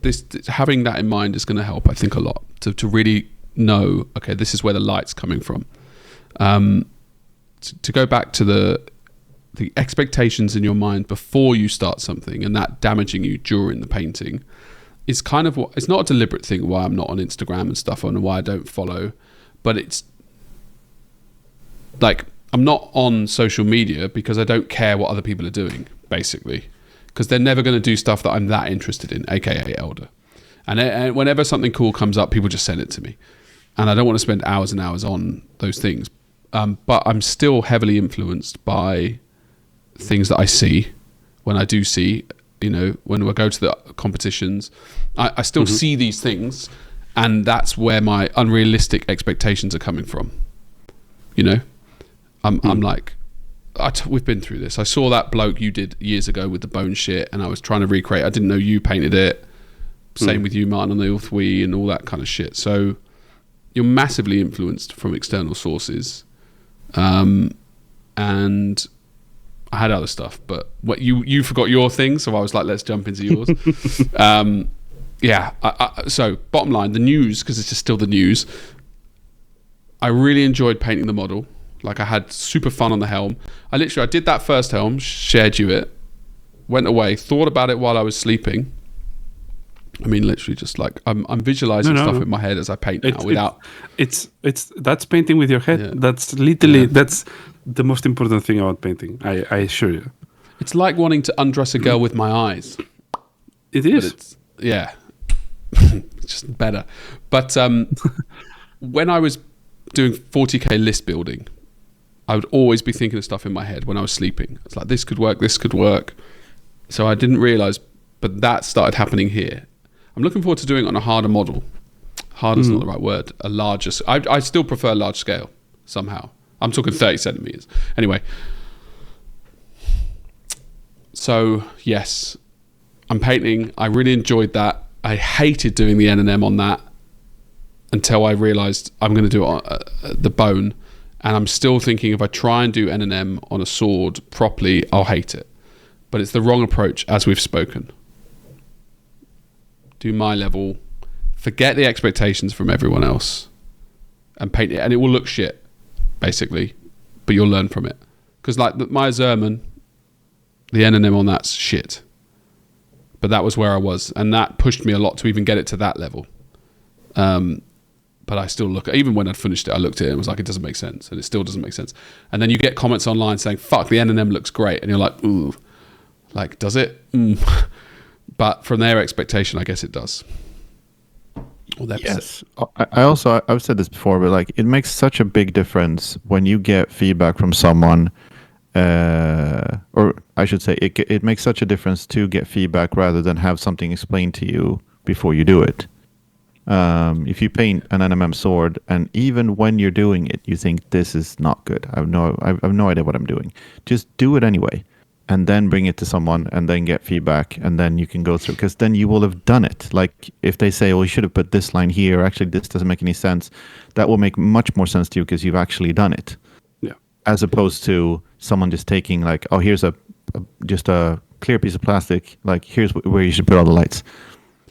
this having that in mind is going to help, I think, a lot to really know. Okay, this is where the light's coming from. To go back to the expectations in your mind before you start something and that damaging you during the painting is kind of what, it's not a deliberate thing why I'm not on Instagram and stuff and why I don't follow, but it's like I'm not on social media because I don't care what other people are doing, basically, because they're never going to do stuff that I'm that interested in, aka Elder. And whenever something cool comes up, people just send it to me, and I don't want to spend hours and hours on those things. But I'm still heavily influenced by things that I see when I do see, when I go to the competitions, I still see these things, and that's where my unrealistic expectations are coming from. I'm like, we've been through this. I saw that bloke you did years ago with the bone shit, and I was trying to recreate. I didn't know you painted it. Same with you, Martin, on the S03E and all that kind of shit. So you're massively influenced from external sources. And I had other stuff, but what you forgot your thing, so I was like, let's jump into yours. So bottom line, the news, because it's just still the news, I really enjoyed painting the model. Like, I had super fun on the helm. I did that first helm, shared you it, went away, thought about it while I was sleeping. I mean, literally just like I'm visualizing stuff in my head as I paint now it's that's painting with your head. Yeah. That's literally that's the most important thing about painting. I assure you. It's like wanting to undress a girl with my eyes. It is. It's just better. But when I was doing 40k list building, I would always be thinking of stuff in my head when I was sleeping. It's like, this could work. So I didn't realize, but that started happening here. I'm looking forward to doing it on a harder model. Harder is not the right word. A larger. I still prefer large scale somehow. I'm talking 30 centimeters. Anyway. So yes, I'm painting. I really enjoyed that. I hated doing the N&M on that until I realized I'm going to do it on the bone. And I'm still thinking if I try and do N&M on a sword properly, I'll hate it. But it's the wrong approach, as we've spoken. Do my level, forget the expectations from everyone else, and paint it, and it will look shit, basically, but you'll learn from it. Because like my Zerman, the N&M on that's shit, but that was where I was, and that pushed me a lot to even get it to that level. But I still even when I'd finished it, I looked at it and was like, it doesn't make sense, and it still doesn't make sense. And then you get comments online saying, fuck, the N&M looks great, and you're like, ooh, like, does it? But from their expectation, I guess it does. Yes. I've said this before, but like, it makes such a big difference when you get feedback from someone, or I should say, it makes such a difference to get feedback rather than have something explained to you before you do it. If you paint an NMM sword, and even when you're doing it, you think this is not good. I have no idea what I'm doing. Just do it anyway. And then bring it to someone, and then get feedback, and then you can go through, because then you will have done it. Like, if they say, well, you should have put this line here, actually this doesn't make any sense, that will make much more sense to you because you've actually done it. Yeah. As opposed to someone just taking like, oh, here's just a clear piece of plastic, like, here's where you should put all the lights.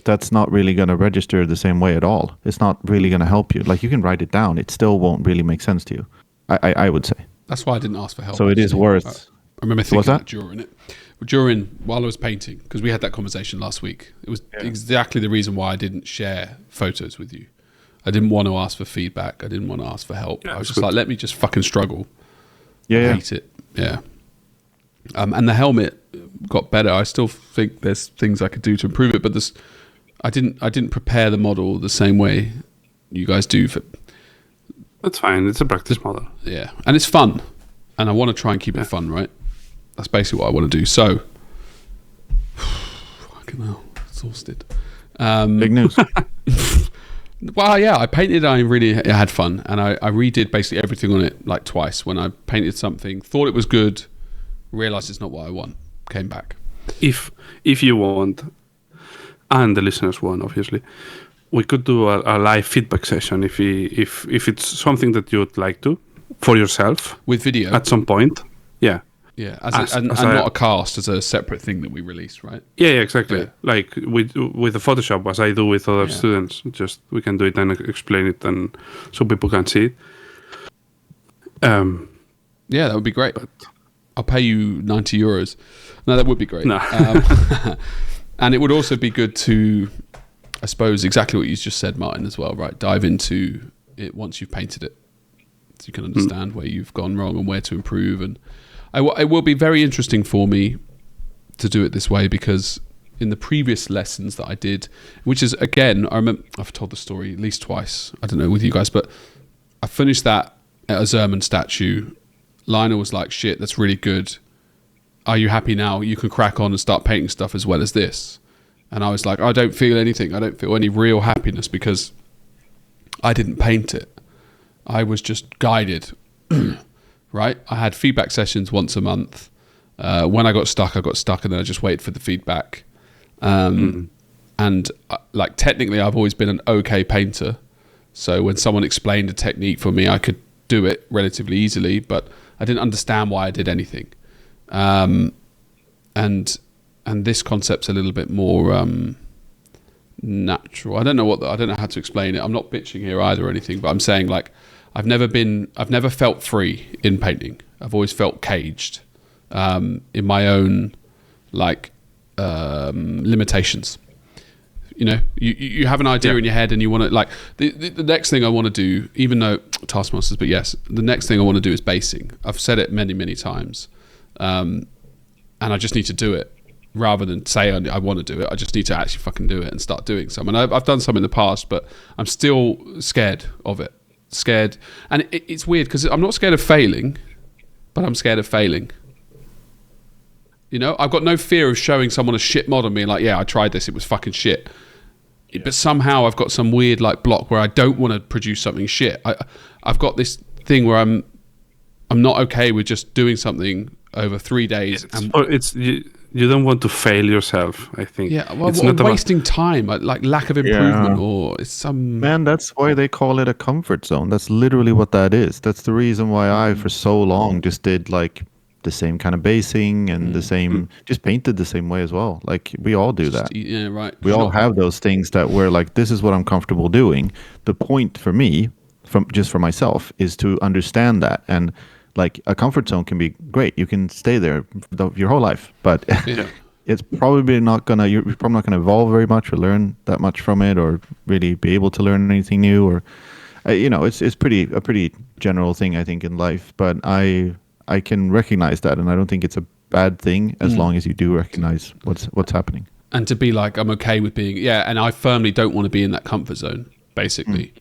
That's not really going to register the same way at all. It's not really going to help you. Like, you can write it down, it still won't really make sense to you, I would say. That's why I didn't ask for help. So it is worth... I remember thinking that while I was painting, because we had that conversation last week. It was exactly the reason why I didn't share photos with you. I didn't want to ask for feedback. I didn't want to ask for help. I was just like, let me just fucking struggle. I hate it. Yeah. And the helmet got better. I still think there's things I could do to improve it, but I didn't prepare the model the same way you guys do. That's fine. It's a practice model. Yeah, and it's fun, and I want to try and keep it fun, right? That's basically what I want to do. So, fucking hell, exhausted. Big news. Well, yeah, I painted. I had fun, and I redid basically everything on it like twice. When I painted something, thought it was good, realized it's not what I want, came back. If you want, and the listeners want, obviously, we could do a live feedback session if it's something that you would like to for yourself with video at some point. Yeah. Yeah, and not a cast as a separate thing that we release, right? Yeah, exactly. Yeah. Like with the Photoshop, as I do with other students, just we can do it and explain it, and so people can see it. Yeah, that would be great. But I'll pay you €90. No, that would be great. No. And it would also be good to, I suppose, exactly what you just said, Martin, as well, right? Dive into it once you've painted it, so you can understand where you've gone wrong and where to improve. And it will be very interesting for me to do it this way, because in the previous lessons that I did, which is, again, I remember I've told the story at least twice, I don't know with you guys, but I finished that at a Zerman statue. Lionel was like, shit, that's really good. Are you happy now? You can crack on and start painting stuff as well as this. And I was like, I don't feel anything. I don't feel any real happiness because I didn't paint it. I was just guided, right? I had feedback sessions once a month. When I got stuck, and then I just waited for the feedback. And like technically, I've always been an okay painter. So when someone explained a technique for me, I could do it relatively easily, but I didn't understand why I did anything. And this concept's a little bit more natural. I don't know how to explain it. I'm not bitching here either or anything, but I'm saying like I've never felt free in painting. I've always felt caged in my own like limitations. You know, you have an idea in your head and you want to like the next thing I want to do, even though Taskmasters, but yes, the next thing I want to do is basing. I've said it many times, and I just need to do it rather than say I want to do it. I just need to actually fucking do it and start doing some. And I've done some in the past, but I'm still scared of it. And it's weird because I'm not scared of failing, but I'm scared of failing. You know, I've got no fear of showing someone a shit mod and being like, yeah, I tried this, it was fucking shit. Yeah. But somehow I've got some weird like block where I don't want to produce something shit. I've got this thing where I'm not okay with just doing something over 3 days. You don't want to fail yourself, I think. Yeah, well, it's not wasting time, like lack of improvement, or it's some... Man, that's why they call it a comfort zone. That's literally what that is. That's the reason why I, for so long, just did like the same kind of basing and the same, just painted the same way as well. Like we all do that. Yeah, right. We all have those things that we're like, this is what I'm comfortable doing. The point for me, for myself, is to understand that. And like a comfort zone can be great. You can stay there your whole life, but it's probably not gonna. You're probably not gonna evolve very much or learn that much from it, or really be able to learn anything new. Or it's a pretty general thing, I think, in life. But I can recognize that, and I don't think it's a bad thing as long as you do recognize what's happening. And to be like, I'm okay with being and I firmly don't want to be in that comfort zone. Basically,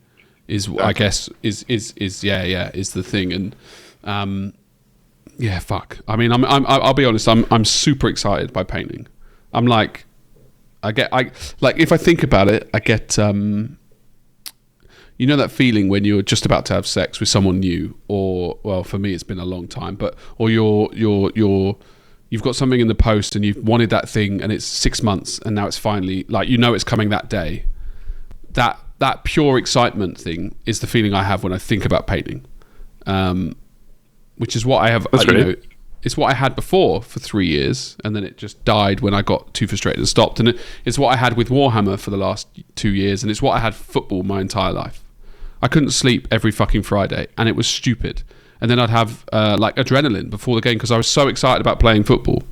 I guess is the thing. And fuck. I mean, I'll be honest. I'm super excited by painting. I'm like, if I think about it, I get, you know, that feeling when you're just about to have sex with someone new, or well, for me, it's been a long time, or you've got something in the post and you've wanted that thing and it's 6 months and now it's finally like, you know, it's coming that day. That pure excitement thing is the feeling I have when I think about painting. Which is what I have. It's what I had before for 3 years, and then it just died when I got too frustrated and stopped. And it's what I had with Warhammer for the last 2 years, and it's what I had for football my entire life. I couldn't sleep every fucking Friday, and it was stupid. And then I'd have like adrenaline before the game because I was so excited about playing football.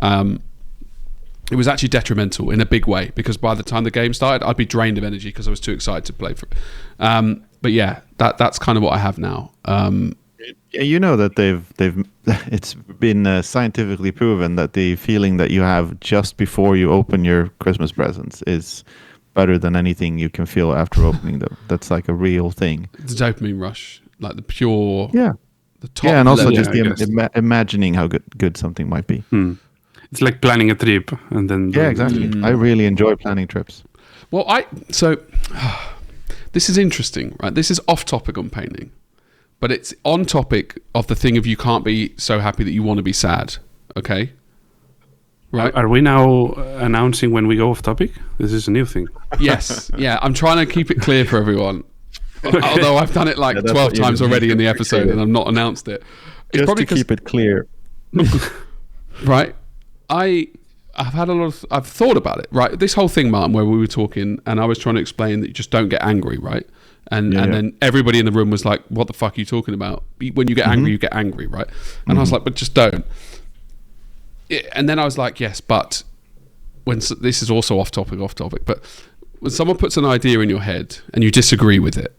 It was actually detrimental in a big way because by the time the game started, I'd be drained of energy because I was too excited to play for it. But yeah, that's kind of what I have now. You know that it's been scientifically proven that the feeling that you have just before you open your Christmas presents is better than anything you can feel after opening them. That's like a real thing. The dopamine rush, like the pure, the top and also level. just imagining how good something might be. It's like planning a trip and then exactly. I really enjoy planning trips. Well, this is interesting, right? This is off topic on painting. But it's on topic of the thing of you can't be so happy that you want to be sad, okay? Right? Are we now announcing when we go off topic? This is a new thing. Yes, yeah. I'm trying to keep it clear for everyone. Okay. Although I've done it like 12 times already in the episode and I've not announced it. It's just to keep it clear. Right? I've thought about it, right? This whole thing, Martin, where we were talking and I was trying to explain that you just don't get angry, right? And then everybody in the room was like, what the fuck are you talking about? When you get angry, you get angry, right? And I was like, but just don't. And then I was like, yes, but this is also off topic, but when someone puts an idea in your head and you disagree with it,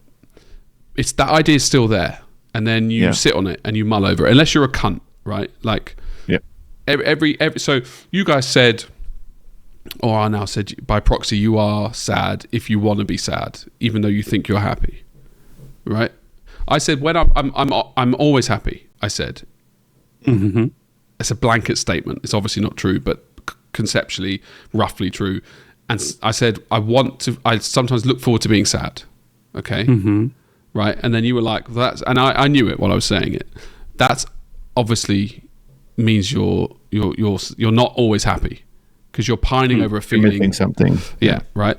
it's that idea is still there. And then you sit on it and you mull over it, unless you're a cunt, right? Like, every so you guys said, or I now said by proxy, you are sad if you want to be sad, even though you think you're happy, right? I said when I'm always happy. I said, it's a blanket statement. It's obviously not true, but conceptually, roughly true. And I said I sometimes look forward to being sad. Okay, right? And then you were like, that's, and I knew it while I was saying it. That's obviously means you're not always happy. Because you're pining over a feeling. Missing something. Yeah, right.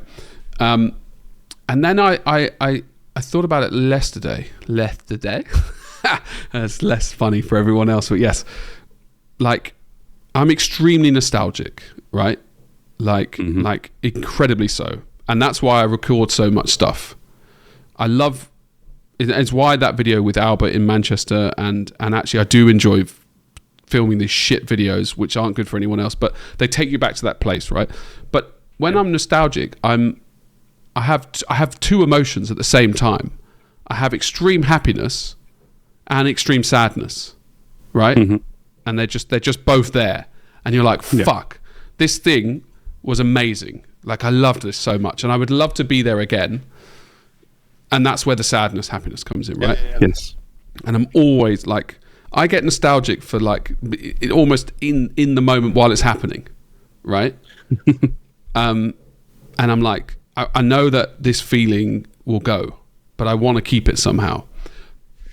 And then I thought about it yesterday. It's less funny for everyone else, but yes. Like, I'm extremely nostalgic, right? Like incredibly so. And that's why I record so much stuff. It's why that video with Albert in Manchester, and actually I do enjoy filming these shit videos which aren't good for anyone else, but they take you back to that place, right? But when I'm nostalgic, I have two emotions at the same time. I have extreme happiness and extreme sadness, right? And they're just both there, and you're like, fuck, this thing was amazing. Like, I loved this so much, and I would love to be there again. And that's where the sadness, happiness comes in, right? Yes. And I'm always like, I get nostalgic for like it almost in the moment while it's happening, right? And I'm like, I know that this feeling will go, but I want to keep it somehow.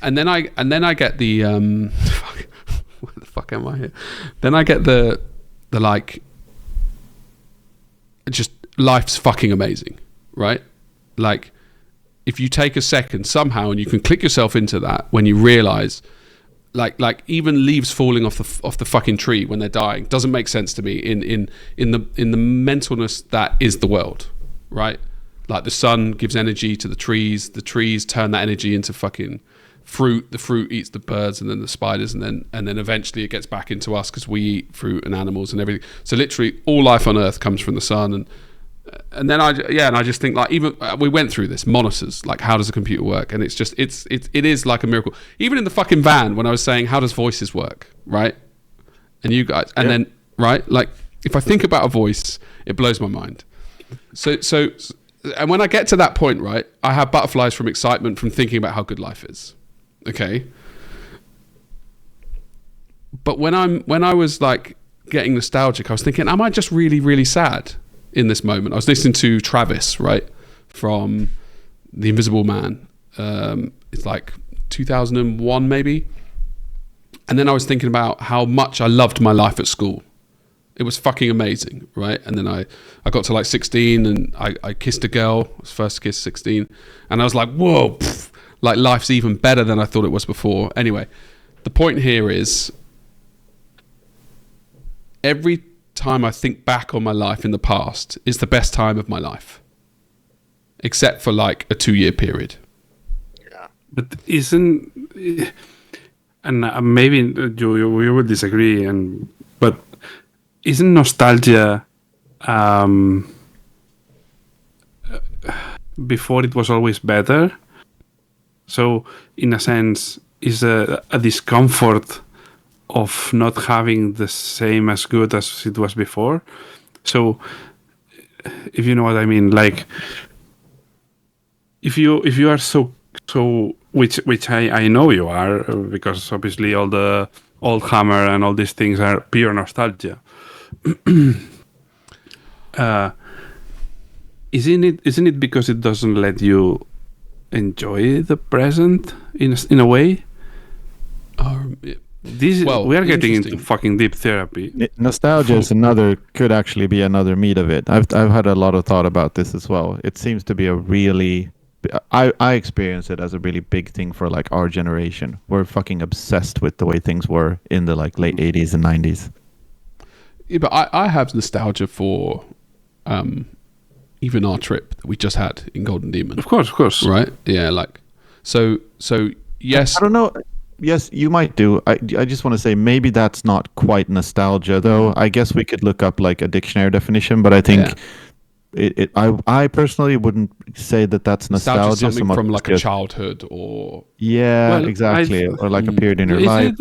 And then I get the where the fuck am I here? Then I get the like, just life's fucking amazing, right? Like, if you take a second somehow and you can click yourself into that, when you realize. Like even leaves falling off the fucking tree when they're dying doesn't make sense to me in the mentalness that is the world, right? Like, the sun gives energy to the trees turn that energy into fucking fruit, the fruit eats the birds and then the spiders, and then eventually it gets back into us because we eat fruit and animals and everything. So literally all life on earth comes from the sun, and then I just think, like, even we went through this monitors, like, how does a computer work? And it's just it is like a miracle. Even in the fucking van when I was saying, how does voices work, right? And you guys, and then right, like, if I think about a voice, it blows my mind. So and when I get to that point, right, I have butterflies from excitement from thinking about how good life is. Okay. But when I was like getting nostalgic, I was thinking, am I just really, really sad in this moment? I was listening to Travis, right, from The Invisible Man. It's like 2001 maybe. And then I was thinking about how much I loved my life at school. It was fucking amazing, right? And then I got to like 16 and I kissed a girl. I was first kiss 16. And I was like, whoa, pff, like life's even better than I thought it was before. Anyway, the point here is every time I think back on my life in the past is the best time of my life. Except for like a 2-year period. Yeah. But isn't... And maybe we will disagree, but isn't nostalgia before it was always better? So, in a sense, is a discomfort of not having the same as good as it was before. So, if you know what I mean, like if you are so which I know you are, because obviously all the old Hammer and all these things are pure nostalgia. Isn't it because it doesn't let you enjoy the present in a way? We are getting into fucking deep therapy. Nostalgia is could actually be another meat of it. I've had a lot of thought about this as well. It seems to be a really, I experience it as a really big thing for like our generation. We're fucking obsessed with the way things were in the like late 80s and 90s. Yeah, but I have nostalgia for even our trip that we just had in Golden Demon. Of course. Right? Yeah, like so yes. I don't know. Yes, you might do. I just want to say maybe that's not quite nostalgia, though. I guess we could look up like a dictionary definition, but I think I personally wouldn't say that that's nostalgia. Something so from like a just, childhood or exactly, or like a period in your life.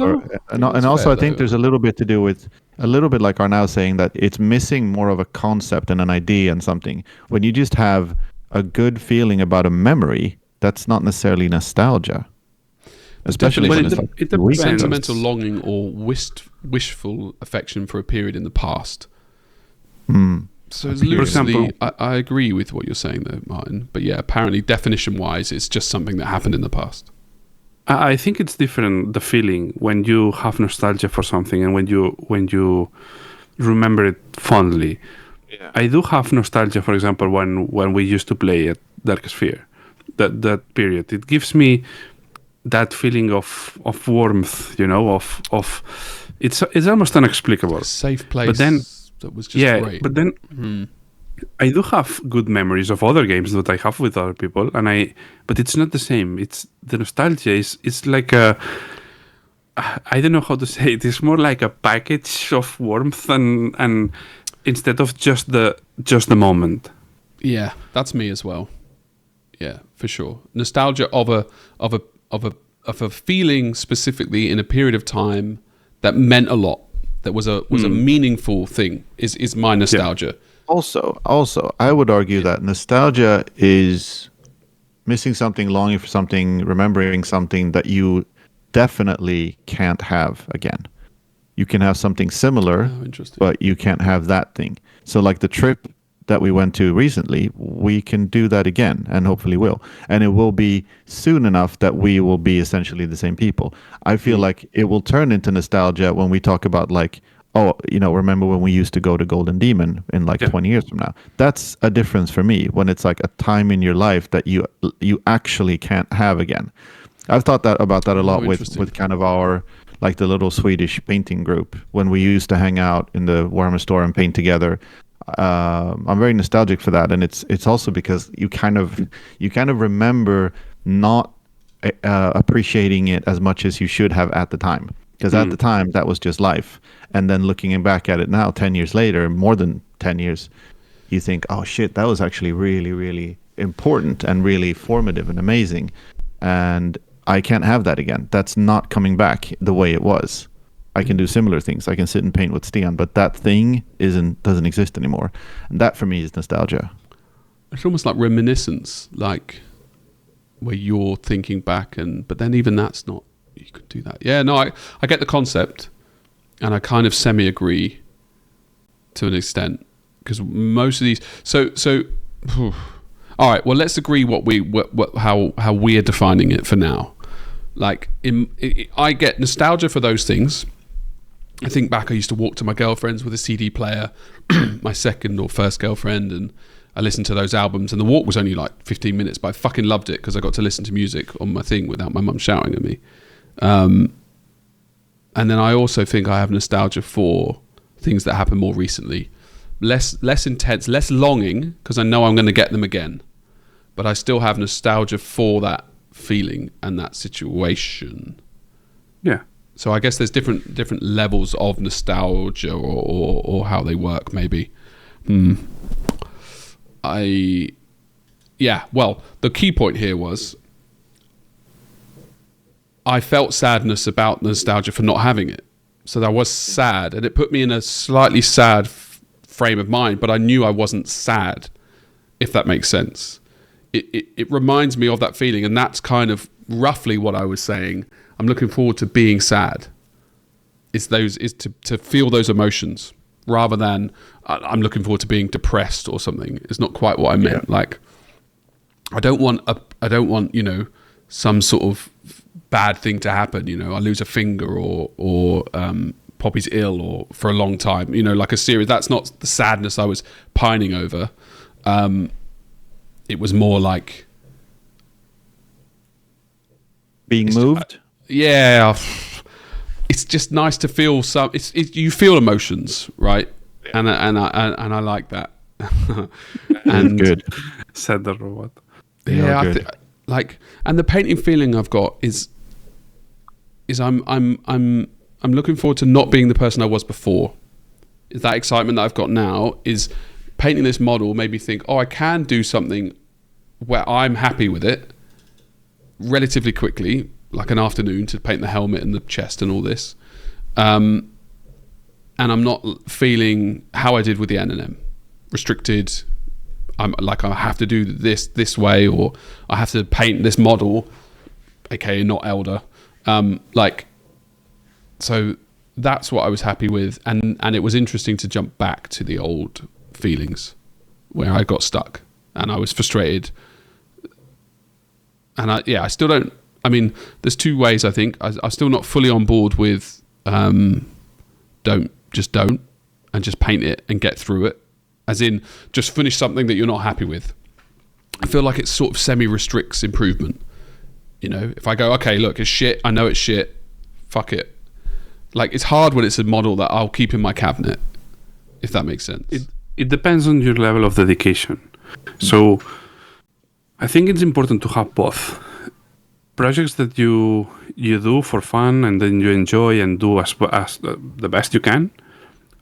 And also, I think there's a little bit to do with a little bit like Arnau saying that it's missing more of a concept and an idea and something. When you just have a good feeling about a memory, that's not necessarily nostalgia. Especially when it's like sentimental longing or wishful affection for a period in the past. So it's loosely, I agree with what you're saying there, Martin. But yeah, apparently definition-wise, it's just something that happened in the past. I think it's different, the feeling when you have nostalgia for something and when you remember it fondly. Yeah. I do have nostalgia, for example, when we used to play at Dark Sphere, that period. It gives me that feeling of warmth, of it's almost inexplicable. Safe place. But then, that was just great. But then I do have good memories of other games that I have with other people, but it's not the same. It's the nostalgia is like I don't know how to say it. It's more like a package of warmth and instead of just the moment. Yeah, that's me as well. Yeah, for sure. Nostalgia of a feeling specifically in a period of time that meant a lot, that was a meaningful thing is my nostalgia. Yeah. Also, I would argue that nostalgia is missing something, longing for something, remembering something that you definitely can't have again. You can have something similar, but you can't have that thing. So like the trip that we went to recently, we can do that again, and hopefully will. And it will be soon enough that we will be essentially the same people. I feel like it will turn into nostalgia when we talk about like, remember when we used to go to Golden Demon in 20 years from now? That's a difference for me, when it's like a time in your life that you actually can't have again. I've thought about that a lot with kind of our, like the little Swedish painting group, when we used to hang out in the Warhammer store and paint together. I'm very nostalgic for that, and it's also because you kind of remember not appreciating it as much as you should have at the time, because at the time that was just life, and then looking back at it now 10 years later, more than 10 years, you think, oh shit, that was actually really, really important and really formative and amazing, and I can't have that again. That's not coming back the way it was. I can do similar things. I can sit and paint with Stian, but that thing doesn't exist anymore. And that for me is nostalgia. It's almost like reminiscence, like where you're thinking back, but then even that's not, you could do that. Yeah, no, I get the concept, and I kind of semi-agree to an extent, because most of these, so all right, well, let's agree how we are defining it for now. Like, I get nostalgia for those things. I think back, I used to walk to my girlfriend's with a CD player, my second or first girlfriend, and I listened to those albums, and the walk was only like 15 minutes, but I fucking loved it because I got to listen to music on my thing without my mum shouting at me. And then I also think I have nostalgia for things that happened more recently. Less intense, less longing, because I know I'm going to get them again. But I still have nostalgia for that feeling and that situation. Yeah. So I guess there's different levels of nostalgia or how they work, maybe. Well, the key point here was I felt sadness about nostalgia for not having it. So I was sad, and it put me in a slightly sad frame of mind, but I knew I wasn't sad, if that makes sense. It reminds me of that feeling, and that's kind of roughly what I was saying. I'm looking forward to being sad. Is to feel those emotions, rather than I'm looking forward to being depressed or something. It's not quite what I meant. Yeah. Like, I don't want some sort of bad thing to happen. I lose a finger or Poppy's ill or for a long time. Like a series. That's not the sadness I was pining over. It was more like being moved. Yeah, it's just nice to feel some. You feel emotions, right? Yeah. And I like that. And good. Said the robot. yeah, good. and the painting feeling I've got is I'm looking forward to not being the person I was before. That excitement that I've got now is painting this model made me think, oh, I can do something where I'm happy with it relatively quickly, like an afternoon to paint the helmet and the chest and all this. And I'm not feeling how I did with the N&M, restricted. I'm like, I have to do this way, or I have to paint this model, aka not Elder. So that's what I was happy with, and it was interesting to jump back to the old feelings where I got stuck and I was frustrated. And I still don't. I mean, there's two ways. I think I'm still not fully on board with don't and just paint it and get through it. As in, just finish something that you're not happy with. I feel like it sort of semi-restricts improvement. You know, if I go, okay, look, it's shit. I know it's shit. Fuck it. Like, it's hard when it's a model that I'll keep in my cabinet, if that makes sense. It depends on your level of dedication. So I think it's important to have both. Projects that you do for fun and then you enjoy and do as the best you can.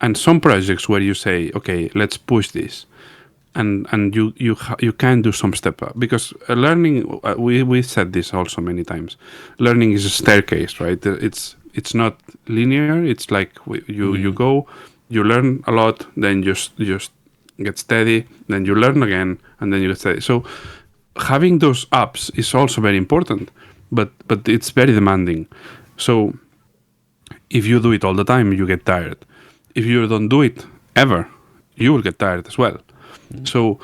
And some projects where you say, okay, let's push this. And you can do some step up. Because learning, we said this also many times, learning is a staircase, right? It's not linear. It's like you go, you learn a lot, then you just get steady, then you learn again, and then you get steady. So having those ups is also very important, but it's very demanding. So if you do it all the time, you get tired. If you don't do it ever, you will get tired as well. So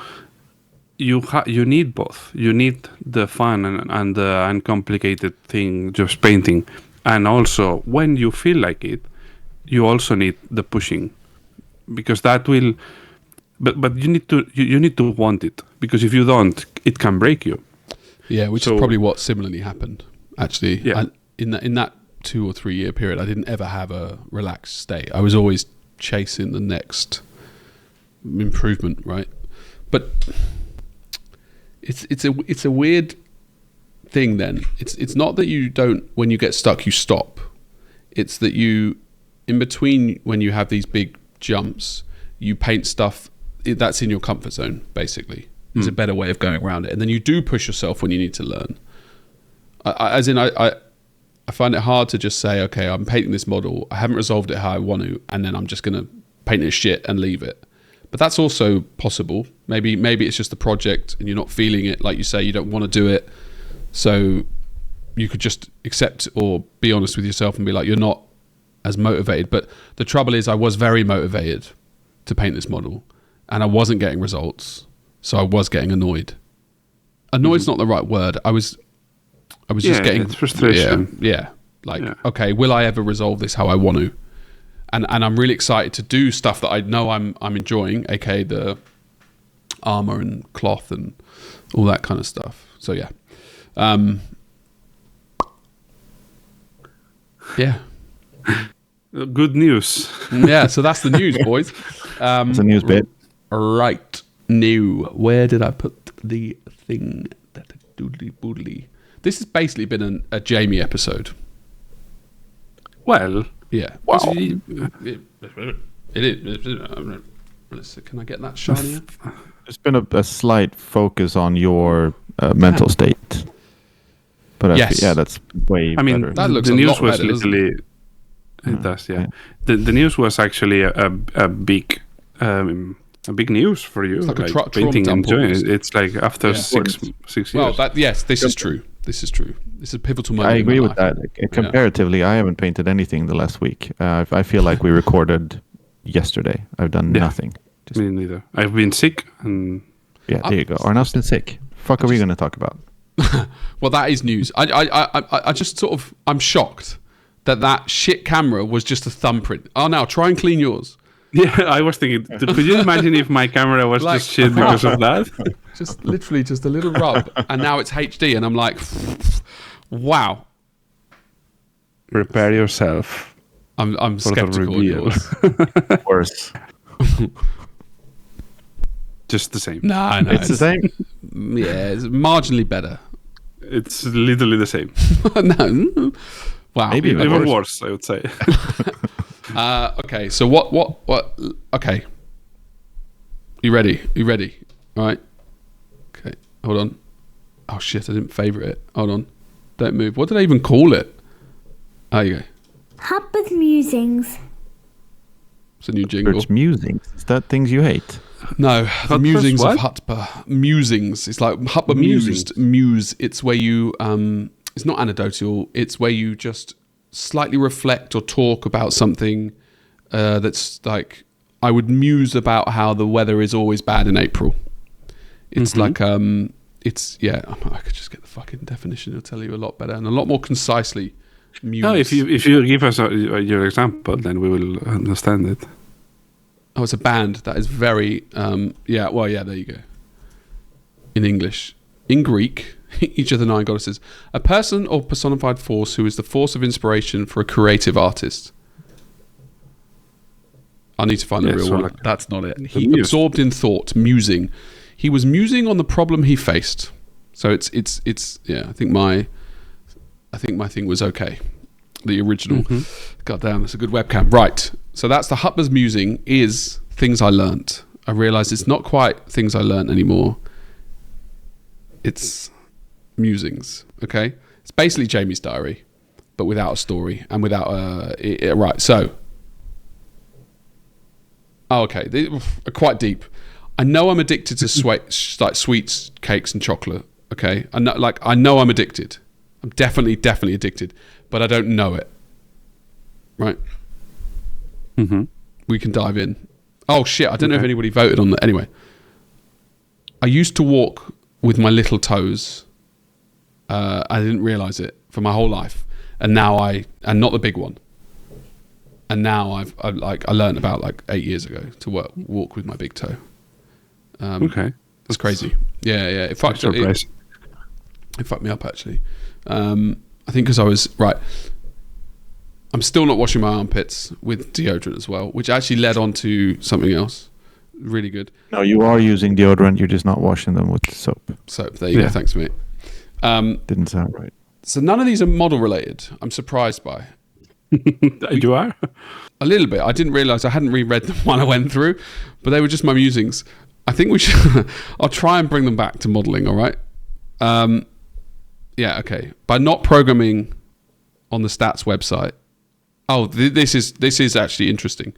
you need both. You need the fun and the uncomplicated thing, just painting. And also, when you feel like it, you also need the pushing, because that will. But you need to want it, because if you don't, it can break you. Yeah, which is probably what similarly happened. Actually, yeah. In that 2 or 3 year period, I didn't ever have a relaxed state. I was always chasing the next improvement, right? But it's a weird thing. Then it's not that you don't, when you get stuck you stop. It's that you, in between, when you have these big jumps, you paint stuff that's in your comfort zone. Basically, is a better way of going around it. And then you do push yourself when you need to learn. I find it hard to just say, okay, I'm painting this model, I haven't resolved it how I want to, and then I'm just going to paint it shit and leave it. But that's also possible. Maybe it's just a project and you're not feeling it, like you say, you don't want to do it. So you could just accept or be honest with yourself and be like, you're not as motivated. But the trouble is, I was very motivated to paint this model and I wasn't getting results. So I was getting annoyed. Annoyed's not the right word. I was just getting it's frustration. Yeah. Okay, will I ever resolve this how I want to? And I'm really excited to do stuff that I know I'm enjoying, aka the armor and cloth and all that kind of stuff. So yeah. Yeah. Good news. Yeah, so that's the news, boys. It's a news bit. Right. New. Where did I put the thing? Doodly boodly. This has basically been a Jamie episode. Well, yeah. Wow. It is. Let's see, can I get that shinier? There's been a slight focus on your mental state. But Yes. that's way I mean, better. That looks the a news lot was better, doesn't literally. It does, yeah. The news was actually a big news for you. It's like a trauma painting dump and enjoying almost. it. It's like after Yeah. six years. Well, this is true. This is true. This is a pivotal moment. I in my agree with life. that. Comparatively, I haven't painted anything the last week. I feel like we recorded yesterday. I've done nothing. Me neither. I've been sick and Yeah, there you go. Arnav's been sick. Fuck are we going to talk about? Well, that is news. I just sort of, I'm shocked that shit camera was just a thumbprint. Oh, now try and clean yours. yeah, I was thinking, could you imagine if my camera was Like- just shit because of that? Just literally just a little rub, and now it's HD, and I'm like, wow. Prepare yourself. I'm For the skeptical of reveal. yours. Worse. just the same. No, It's the same. Yeah, it's marginally better. It's literally the same. No. Wow. Maybe Even worse, I would say. Okay, so what? Okay. You ready? All right. Okay, hold on. Oh shit, I didn't favourite it. Hold on. Don't move. What did I even call it? There you go. Hubbard Musings. It's a new jingle. It's musings. Is that things you hate? No, the Hutper's musings what? of Hutper. Musings. It's like Hutper Musings. muse. It's where you it's not anecdotal. It's where you just slightly reflect or talk about something that's like, I would muse about how the weather is always bad in April. It's like it's I could just get the fucking definition. It'll tell you a lot better and a lot more concisely. Muse. No, if you give us your example, then we will understand it. Oh, it's a band that is very, there you go. In English. In Greek, each of the 9 goddesses. A person or personified force who is the force of inspiration for a creative artist. I need to find the real one. like That's not it. the He muse. absorbed in thought, musing. He was musing on the problem he faced. So it's I think my thing was okay. The original. God damn, that's a good webcam. Right. So that's the Hutper's musing is things I learnt. I realised it's not quite things I learnt anymore. It's musings. Okay? It's basically Jamie's diary, but without a story and without right. So okay, quite deep. I know I'm addicted to like sweets, cakes, and chocolate. Okay, I know I'm addicted. I'm definitely addicted, but I don't know it. Right? We can dive in. Oh shit! I don't know if anybody voted on that. Anyway, I used to walk with my little toes. I didn't realize it for my whole life, and now and not the big one. And now I learned about like 8 years ago to walk with my big toe. Okay, that's crazy. Yeah. It fucked me up actually. I think because I was right. I'm still not washing my armpits with deodorant as well, which actually led on to something else really good. No, you are using deodorant. You're just not washing them with soap. Soap. There you go. Thanks, mate. Didn't sound right. So none of these are model related. I'm surprised by. You are? A little bit. I didn't realise I hadn't reread them when I went through, but they were just my musings. I think we should. I'll try and bring them back to modelling. All right. Yeah. Okay. By not programming on the stats website. Oh, this is actually interesting.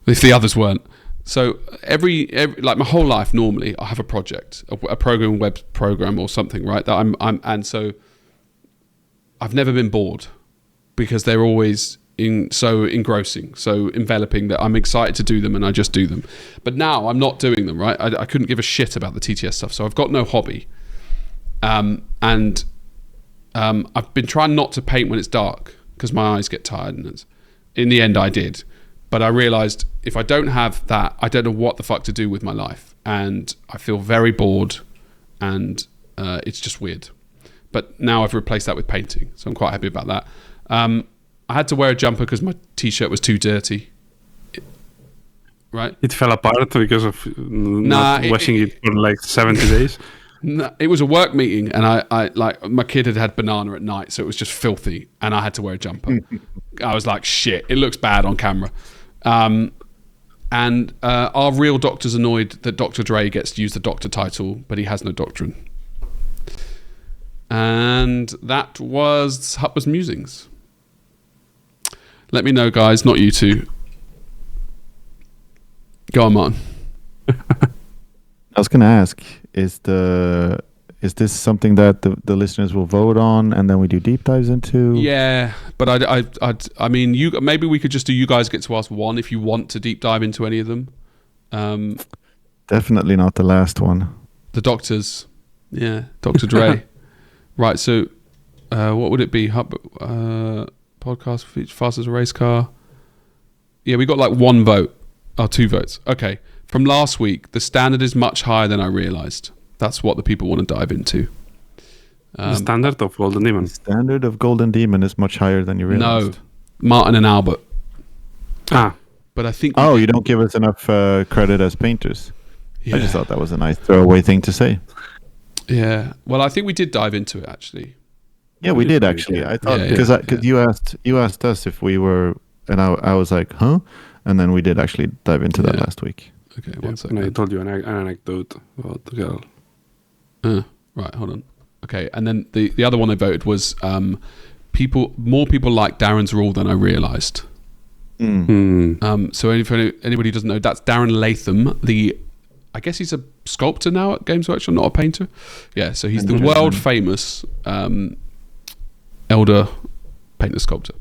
If the others weren't. So every like my whole life normally I have a project, a program, web program or something, right? That and so I've never been bored because they're always so engrossing, so enveloping that I'm excited to do them and I just do them. But now I'm not doing them, right? I couldn't give a shit about the TTS stuff, so I've got no hobby. I've been trying not to paint when it's dark because my eyes get tired, and in the end I did. But I realised if I don't have that, I don't know what the fuck to do with my life, and I feel very bored, and it's just weird. But now I've replaced that with painting, so I'm quite happy about that. I had to wear a jumper because my t-shirt was too dirty. Right? It fell apart because of not washing it for like 70 days. No, it was a work meeting, and I like my kid had banana at night, so it was just filthy, and I had to wear a jumper. I was like, shit, it looks bad on camera. And our real doctor's annoyed that Dr. Dre gets to use the doctor title, but he has no doctrine. And that was Hutper's Musings. Let me know, guys, not you two. Go on, Martin. I was going to ask, is this something that the listeners will vote on and then we do deep dives into? Yeah, but I mean, maybe we could just do, you guys get to ask one if you want to deep dive into any of them. Definitely not the last one. The doctors. Yeah, Dr. Dre. Right, so what would it be? Podcast fast as a race car. Yeah, we got like 1 vote. Oh, 2 votes. Okay. From last week, the standard is much higher than I realised. That's what the people want to dive into. The standard of Golden Demon. The standard of Golden Demon is much higher than you realized. No, Martin and Albert. Ah. But I think... Oh, you don't give us enough credit as painters. Yeah. I just thought that was a nice throwaway thing to say. Yeah. Well, I think we did dive into it actually. Yeah, we did actually. I thought because you asked us if we were, and I was like, huh, and then we did actually dive into that last week. Okay, one second. And I told you an anecdote about the girl. Right, hold on. Okay, and then the other one they voted was more people like Darren's rule than I realised. So if anybody who doesn't know, that's Darren Latham. I guess he's a sculptor now at Games Workshop, not a painter. Yeah, so he's the world famous elder painter sculptor.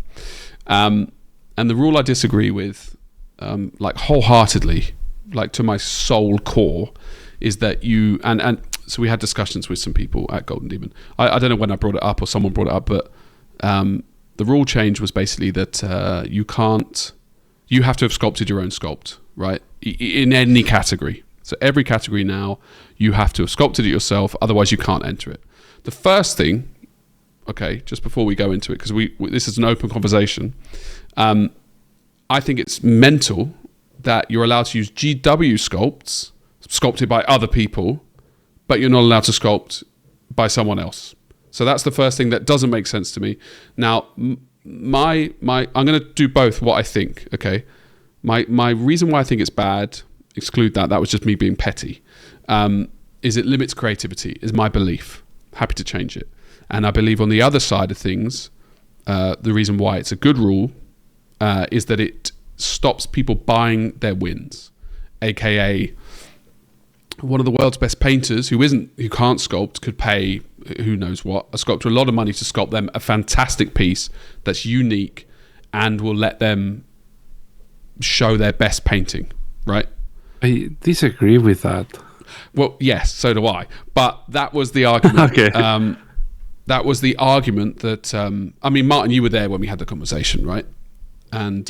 And the rule I disagree with, like wholeheartedly, like to my soul core, is that you and so we had discussions with some people at Golden Demon. I don't know when I brought it up or someone brought it up, but the rule change was basically that you have to have sculpted your own sculpt, right? In any category. So every category now, you have to have sculpted it yourself, otherwise you can't enter it. The first thing, okay, just before we go into it, because this is an open conversation, I think it's mental that you're allowed to use GW sculpts sculpted by other people, but you're not allowed to sculpt by someone else. So that's the first thing that doesn't make sense to me. Now, I'm going to do both what I think, okay? My reason why I think it's bad, exclude that was just me being petty, is it limits creativity, is my belief. Happy to change it. And I believe on the other side of things, the reason why it's a good rule is that it stops people buying their wins, aka one of the world's best painters who can't sculpt could pay who knows what a sculptor a lot of money to sculpt them a fantastic piece that's unique and will let them show their best painting, right? I disagree with that. Well, yes, so do I. But that was the argument. Okay. That was the argument that I mean, Martin, you were there when we had the conversation, right? And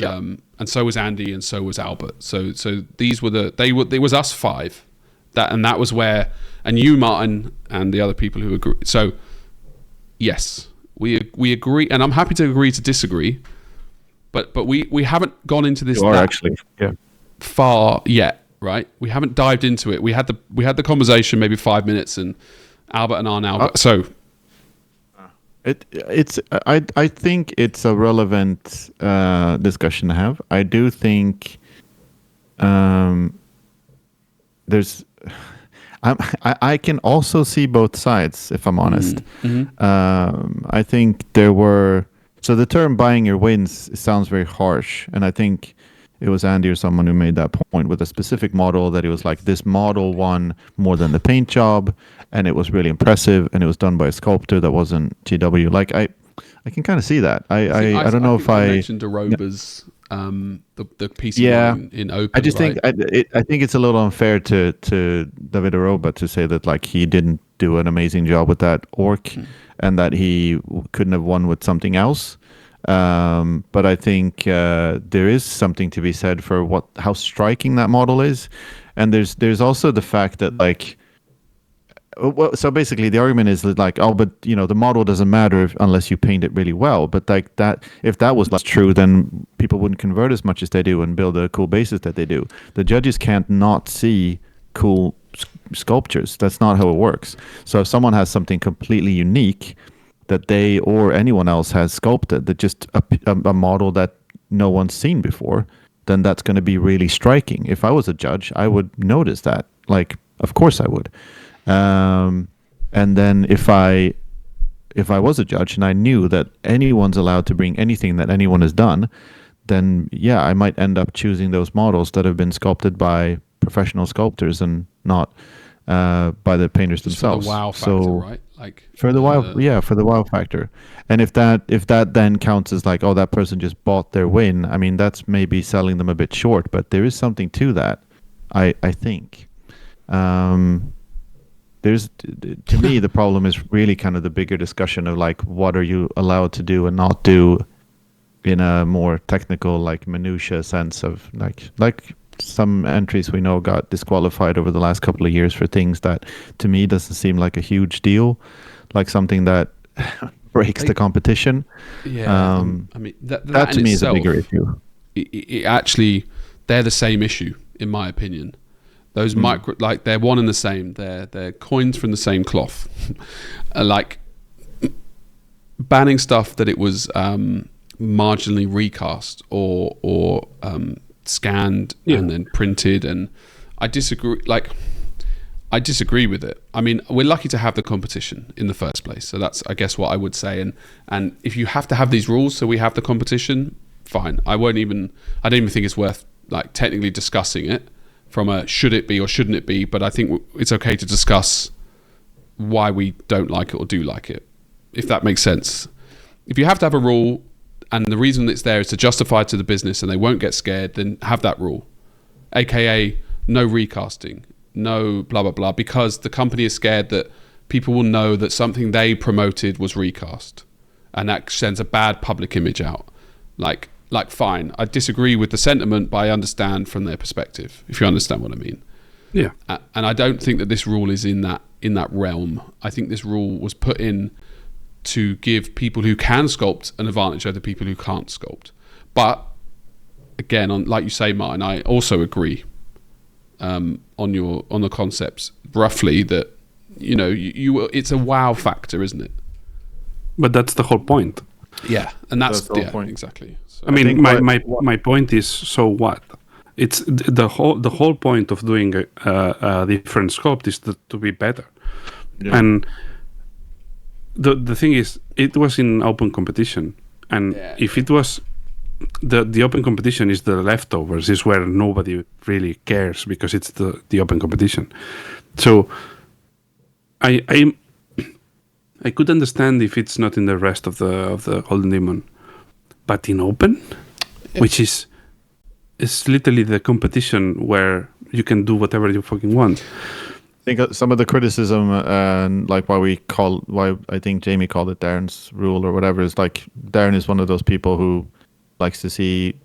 so was Andy, and so was Albert. So these were it was us five. That was where, and you, Martin, and the other people who agree. So, yes, we agree, and I'm happy to agree to disagree. But we haven't gone into this far yet, right? We haven't dived into it. We had the conversation maybe 5 minutes, and Albert and I now. So, I think it's a relevant discussion to have. I do think there's. I can also see both sides, if I'm honest. I think so the term buying your wins sounds very harsh, and I think it was Andy or someone who made that point with a specific model, that it was like this model won more than the paint job, and it was really impressive, and it was done by a sculptor that wasn't GW. Like I can kind of see that. I don't know if I mentioned Aroba's the piece in open. I just think I think it's a little unfair to David Aroba to say that like he didn't do an amazing job with that orc, and that he couldn't have won with something else. But I think there is something to be said for how striking that model is, and there's also the fact that like. Well, so basically the argument is that like, oh, but you know, the model doesn't matter unless you paint it really well. But like that, if that was less true, then people wouldn't convert as much as they do and build the cool bases that they do. The judges can't not see cool sculptures. That's not how it works. So if someone has something completely unique that they or anyone else has sculpted, that just a model that no one's seen before, then that's going to be really striking. If I was a judge, I would notice that. Like, of course I would. And then if I was a judge and I knew that anyone's allowed to bring anything that anyone has done, then yeah, I might end up choosing those models that have been sculpted by professional sculptors and not by the painters themselves. For the wow factor, right? Like for the wow factor. And if that then counts as like, oh, that person just bought their win, I mean, that's maybe selling them a bit short, but there is something to that, I think. To me, the problem is really kind of the bigger discussion of like, what are you allowed to do and not do in a more technical, like minutia sense of like some entries we know got disqualified over the last couple of years for things that to me doesn't seem like a huge deal, like something that breaks the competition. Yeah, I mean that to me is a bigger issue. It actually, they're the same issue in my opinion. Those micro, like they're one and the same. They're coins from the same cloth. Like banning stuff that it was marginally recast or scanned and then printed, and I disagree. I disagree with it. I mean, we're lucky to have the competition in the first place. So that's, I guess, what I would say. And if you have to have these rules so we have the competition, fine. I don't even think it's worth like technically discussing it from a should it be or shouldn't it be. But I think it's okay to discuss why we don't like it or do like it, if that makes sense. If you have to have a rule and the reason it's there is to justify to the business and they won't get scared, then have that rule. AKA no recasting. No blah blah blah, because the company is scared that people will know that something they promoted was recast, and that sends a bad public image out. Like fine, I disagree with the sentiment, but I understand from their perspective, if you understand what I mean. Yeah. And I don't think that this rule is in that realm. I think this rule was put in to give people who can sculpt an advantage over people who can't sculpt. But again, like you say, Martin, I also agree on the concepts roughly that you it's a wow factor, isn't it? But that's the whole point. Yeah, and that's the whole point. Exactly. So, I mean, my point is, so what? It's the whole point of doing a different sculpt is to be better. Yeah. And the thing is, it was in open competition, and if it was the open competition is the leftovers, is where nobody really cares because it's the open competition. So I could understand if it's not in the rest of the Golden Demon, but in open, which is literally the competition where you can do whatever you fucking want. I think some of the criticism and like why I think Jamie called it Darren's rule or whatever is like Darren is one of those people who likes to see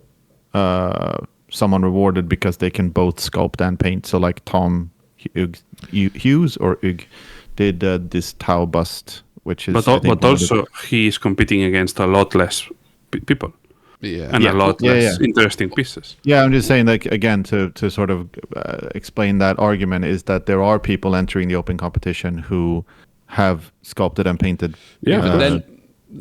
someone rewarded because they can both sculpt and paint. So like Tom Hughes did this Tau bust, which is but also he is competing against a lot less people. And a lot less interesting pieces. Yeah, I'm just saying, like, again, to sort of explain that argument is that there are people entering the open competition who have sculpted and painted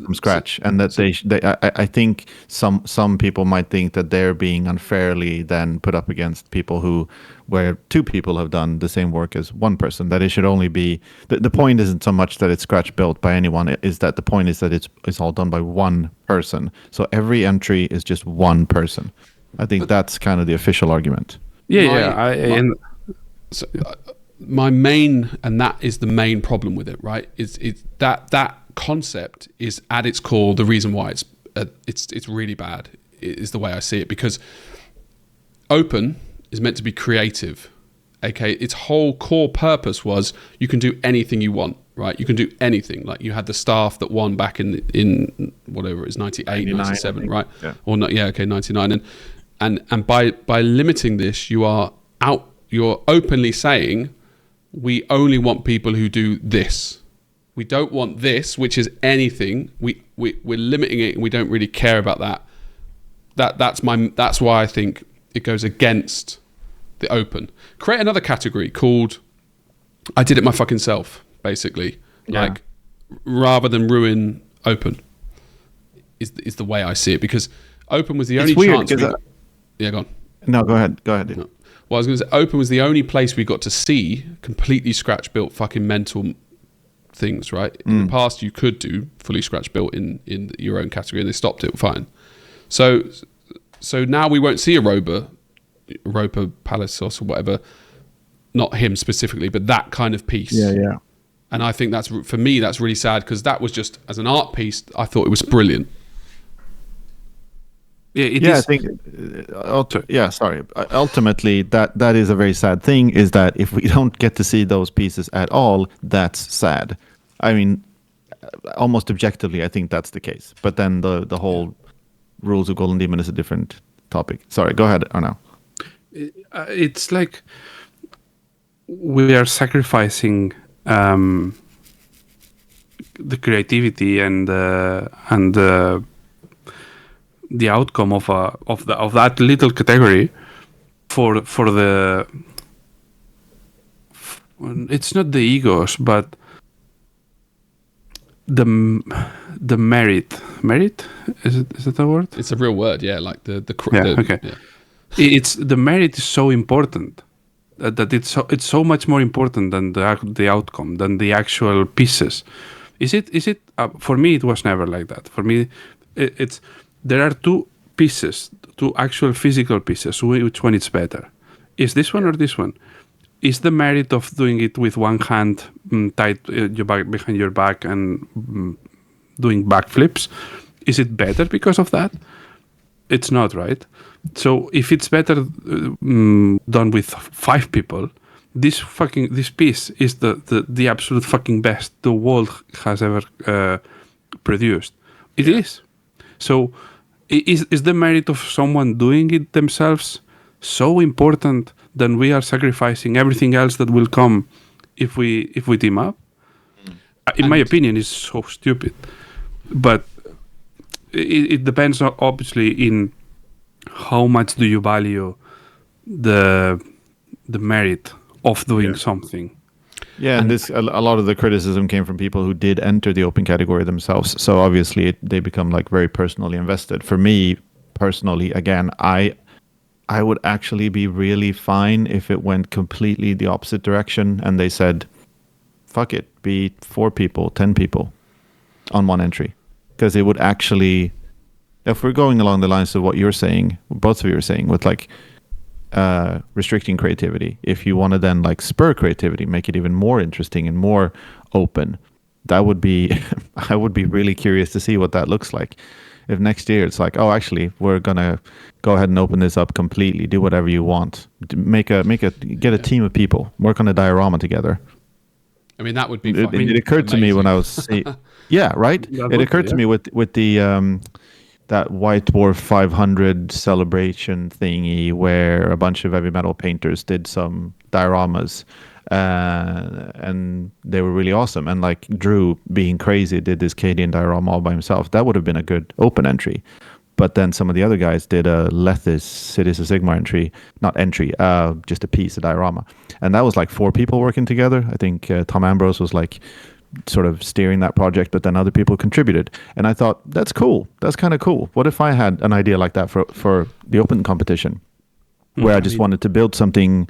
from scratch, and that I think some people might think that they're being unfairly then put up against people where two people have done the same work as one person. That it should only be the point isn't so much that it's scratch built by anyone, is that the point is that it's all done by one person. So every entry is just one person. I think that's kind of the official argument. My main, and that is the main problem with it, right? Is that concept is at its core the reason why it's really bad, is the way I see it, because open is meant to be creative. Okay, its whole core purpose was you can do anything you want, right? You can do anything. Like you had the staff that won back in whatever it is, 98, 97, right? Yeah. Or not? Yeah, okay, 99. And by limiting this, you're openly saying we only want people who do this. We don't want this, which is anything. We're limiting it, and we don't really care about that. That's why I think it goes against the open. Create another category called I did it my fucking self, basically. Yeah. Like rather than ruin open is the way I see it, because open was the only chance. Yeah, go on. No, go ahead. Dude. No. Well, I was going to say open was the only place we got to see completely scratch built fucking mental things, right? In the past you could do fully scratch built in your own category, and they stopped it. Fine. So now we won't see a Roper Palacios or whatever, not him specifically, but that kind of piece. Yeah. And I think that's, for me, that's really sad, because that was just, as an art piece, I thought it was brilliant. I think. Sorry. Ultimately, that is a very sad thing. Is that if we don't get to see those pieces at all, that's sad. I mean, almost objectively, I think that's the case. But then the whole rules of Golden Demon is a different topic. Sorry, go ahead, Arnaud. It's like we are sacrificing the creativity and the outcome of that little category for the it's not the egos, but the merit. Merit, is it a word? It's a real word, yeah. Like the okay. Yeah. It's the merit is so important that it's so much more important than the outcome, than the actual pieces. Is it? For me, it was never like that. For me, it's there are two pieces, two actual physical pieces. Which one is better? Is this one or this one? Is the merit of doing it with one hand tied behind your back and doing backflips? Is it better because of that? It's not, right? So if it's better done with 5 people, this piece is the absolute fucking best the world has ever produced. It is. So is the merit of someone doing it themselves so important that we are sacrificing everything else that will come if we team up? In my opinion, it's so stupid. But it depends obviously in how much do you value the merit of doing something. Yeah, and this a lot of the criticism came from people who did enter the open category themselves. So obviously they become like very personally invested. For me personally, again, I would actually be really fine if it went completely the opposite direction and they said, fuck it, be 4 people, 10 people on one entry. Because it would actually, if we're going along the lines of what you're saying, both of you are saying, with like restricting creativity, if you want to then like spur creativity, make it even more interesting and more open, that would be, I would be really curious to see what that looks like. If next year it's like, oh, actually, we're gonna go ahead and open this up completely, do whatever you want, get a team of people, work on a diorama together. I mean, that would be. It occurred to me when I was, yeah, right. It occurred to me with the that White Dwarf 500 celebration thingy where a bunch of heavy metal painters did some dioramas. And they were really awesome. And like Drew, being crazy, did this Cadian diorama all by himself. That would have been a good open entry. But then some of the other guys did a Lethis Cities of Sigmar entry, just a piece, a diorama. And that was like 4 people working together. I think Tom Ambrose was like sort of steering that project, but then other people contributed. And I thought, that's cool. That's kind of cool. What if I had an idea like that for the open competition, where I just wanted to build something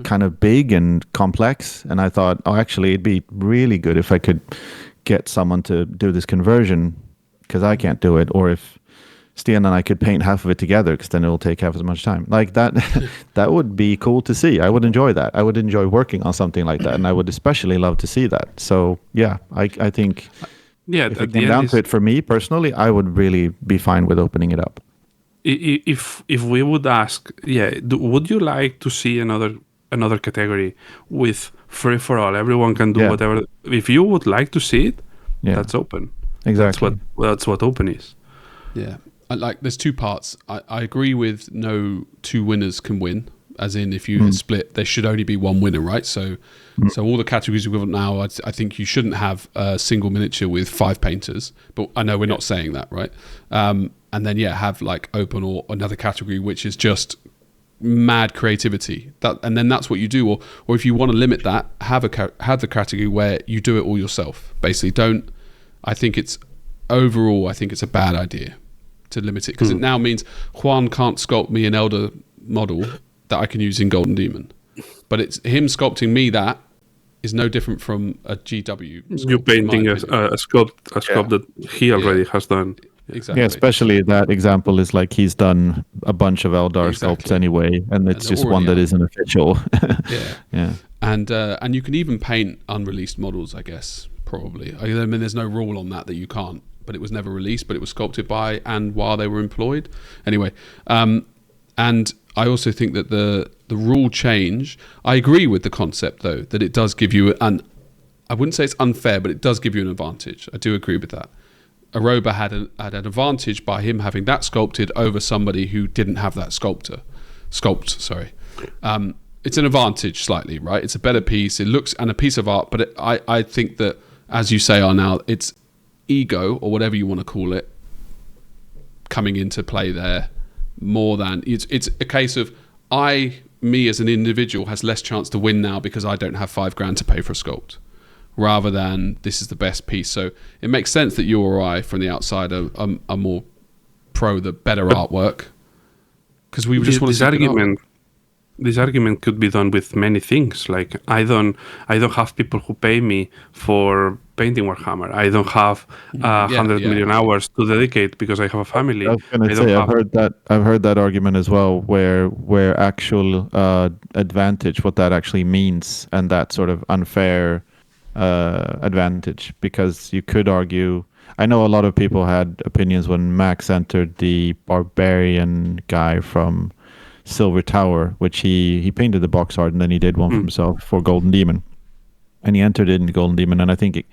kind of big and complex, and I thought, oh, actually it'd be really good if I could get someone to do this conversion because I can't do it, or if Stian and I could paint half of it together because then it'll take half as much time. Like that that would be cool to see. I would enjoy that. I would enjoy working on something like that, and I would especially love to see that. So yeah, I think if it came down to it for me personally, I would really be fine with opening it up. If we would ask, would you like to see another category with free for all? Everyone can do whatever. If you would like to see it, that's open. Exactly. That's what open is. Yeah. Like there's 2 parts. I agree with no 2 winners can win. As in, if you split, there should only be 1 winner, right? So all the categories we've got now, I think you shouldn't have a single miniature with 5 painters. But I know we're not saying that, right? And then have like open or another category which is just mad creativity. And then that's what you do. Or if you want to limit that, have the category where you do it all yourself. Basically, I think it's a bad idea to limit it, because it now means Juan can't sculpt me an Elder model that I can use in Golden Demon, but it's him sculpting me that is no different from a GW. You painting a sculpt that he already has done. Exactly. Yeah, especially that example is like he's done a bunch of Eldar sculpts anyway, and it's just one that isn't official. Yeah. And you can even paint unreleased models, I guess, probably. I mean, there's no rule on that you can't, but it was never released, but it was sculpted by and while they were employed. Anyway, and I also think that the rule change, I agree with the concept though, that it does give you I wouldn't say it's unfair, but it does give you an advantage. I do agree with that. Aroba had an advantage by him having that sculpted over somebody who didn't have that sculpt. It's an advantage slightly, right? It's a better piece. It looks, and a piece of art, but I think that, as you say, Arnal, it's ego or whatever you want to call it coming into play there more than it's a case of I me as an individual has less chance to win now because I don't have $5,000 to pay for a sculpt, rather than this is the best piece. So it makes sense that you or I, from the outside, are more pro the better artwork, because we just want to see this argument could be done with many things. Like I don't have people who pay me for painting Warhammer. I don't have 100 million hours to dedicate because I have a family. I was going to say, I've heard that argument as well, where actual advantage, what that actually means, and that sort of unfair advantage, because you could argue. I know a lot of people had opinions when Max entered the barbarian guy from Silver Tower, which he painted the box art and then he did one for himself for Golden Demon, and he entered it into Golden Demon. And I think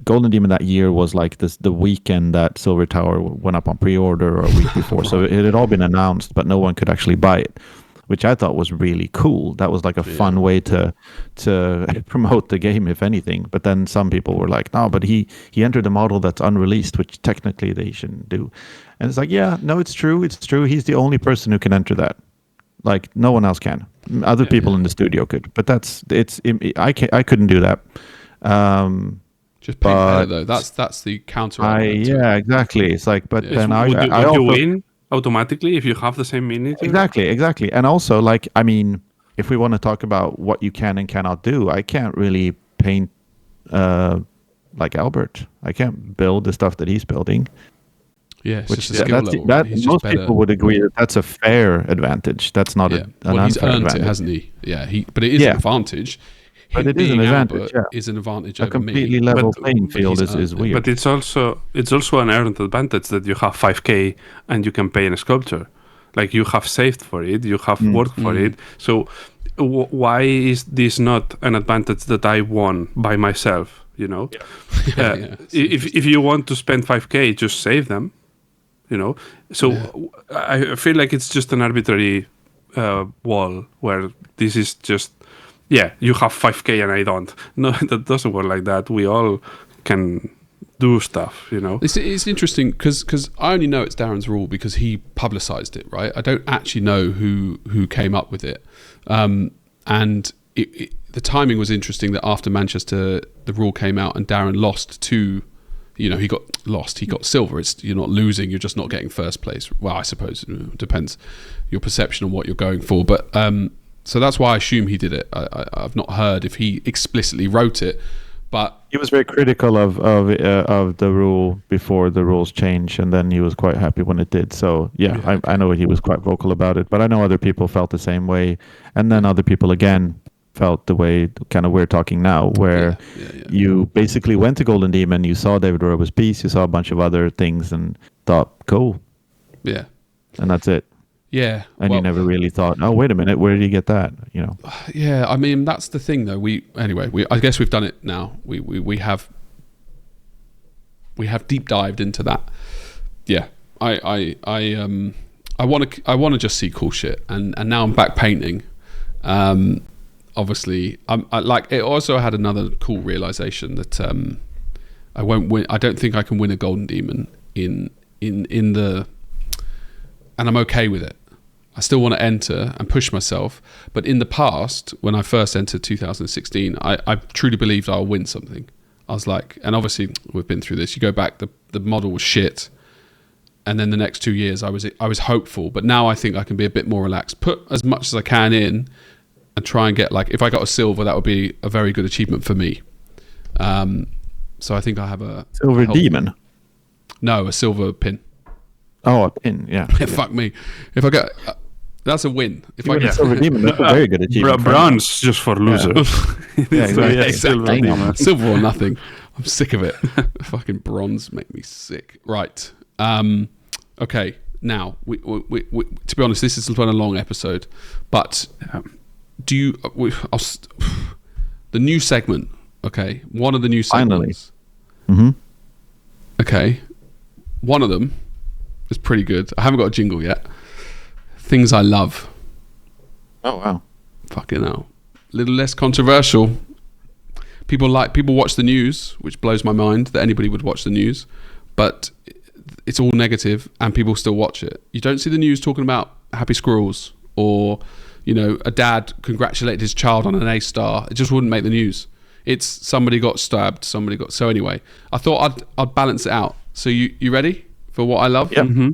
Golden Demon that year was like the weekend that Silver Tower went up on pre-order, or a week before. So it had all been announced, but no one could actually buy it, which I thought was really cool. That was like a fun way to promote the game, if anything. But then some people were like, no, but he entered a model that's unreleased, which technically they shouldn't do. And it's like, yeah, no, it's true. He's the only person who can enter that. Like no one else can. Other people in the studio could, but I couldn't do that. Just paint better though. That's the counter. Exactly. It's like, but then would you win automatically if you have the same miniature? Exactly. And also, like, I mean, if we want to talk about what you can and cannot do, I can't really paint like Albert. I can't build the stuff that he's building. Yeah, it's just a skill level. Most people would agree that that's a fair advantage. That's not an unfair he's earned advantage. it, hasn't he? Yeah, but it is an advantage. But it is an advantage. Is an advantage a over completely me. level playing field is weird. But it's also an earned advantage that you have 5K and you can pay in a sculpture. Like you have saved for it, you have worked for it. So why is this not an advantage that I won by myself? You know, if you want to spend 5K, just save them. You know, so I feel like it's just an arbitrary wall where this is just, you have 5K and I don't. No, that doesn't work like that. We all can do stuff, you know. It's interesting because I only know it's Darren's rule because he publicized it, right? I don't actually know who came up with it. And the timing was interesting that after Manchester, the rule came out and Darren lost to... he got lost. He got silver. You're not losing. You're just not getting first place. Well, I suppose it depends your perception on what you're going for. But so that's why I assume he did it. I've not heard if he explicitly wrote it, but he was very critical of the rule before the rules changed, and then he was quite happy when it did. So I know he was quite vocal about it. But I know other people felt the same way, and then other people again felt the way kind of we're talking now, where you basically went to Golden Demon, you saw David Rober's piece, you saw a bunch of other things and thought, cool. Yeah. And that's it. Yeah. And you never really thought, oh, wait a minute, where did you get that? You know? Yeah, I mean, that's the thing though. I guess we've done it now. We have deep dived into that. Yeah. I want to just see cool shit, and now I'm back painting. Obviously, it also had another cool realization that I won't win. I don't think I can win a Golden Demon in the, and I'm okay with it. I still want to enter and push myself, but in the past, when I first entered 2016, I truly believed I'll win something. I was like, and obviously we've been through this. You go back, the model was shit, and then the next 2 years I was hopeful, but now I think I can be a bit more relaxed. Put as much as I can in. And try and get, like, if I got a silver, that would be a very good achievement for me. So I think I have a silver demon. No, a silver pin. Oh, a pin, yeah. Fuck me. If I get, that's a win. If I get a silver demon, that's a very good achievement. Bronze just for losers. Exactly. Silver or nothing. I'm sick of it. Fucking bronze make me sick. Right. Okay. Now, we to be honest, this has been a long episode, but. Do you the new segment? Okay, one of the new segments. Finally. Okay, one of them is pretty good. I haven't got a jingle yet. Things I love. Oh wow! Fucking hell. A little less controversial. People watch the news, which blows my mind that anybody would watch the news, but it's all negative, and people still watch it. You don't see the news talking about happy squirrels or a dad congratulated his child on an A star. It just wouldn't make the news. It's somebody got stabbed, so anyway, I thought I'd balance it out. So you ready for what I love? Yep. Mm-hmm.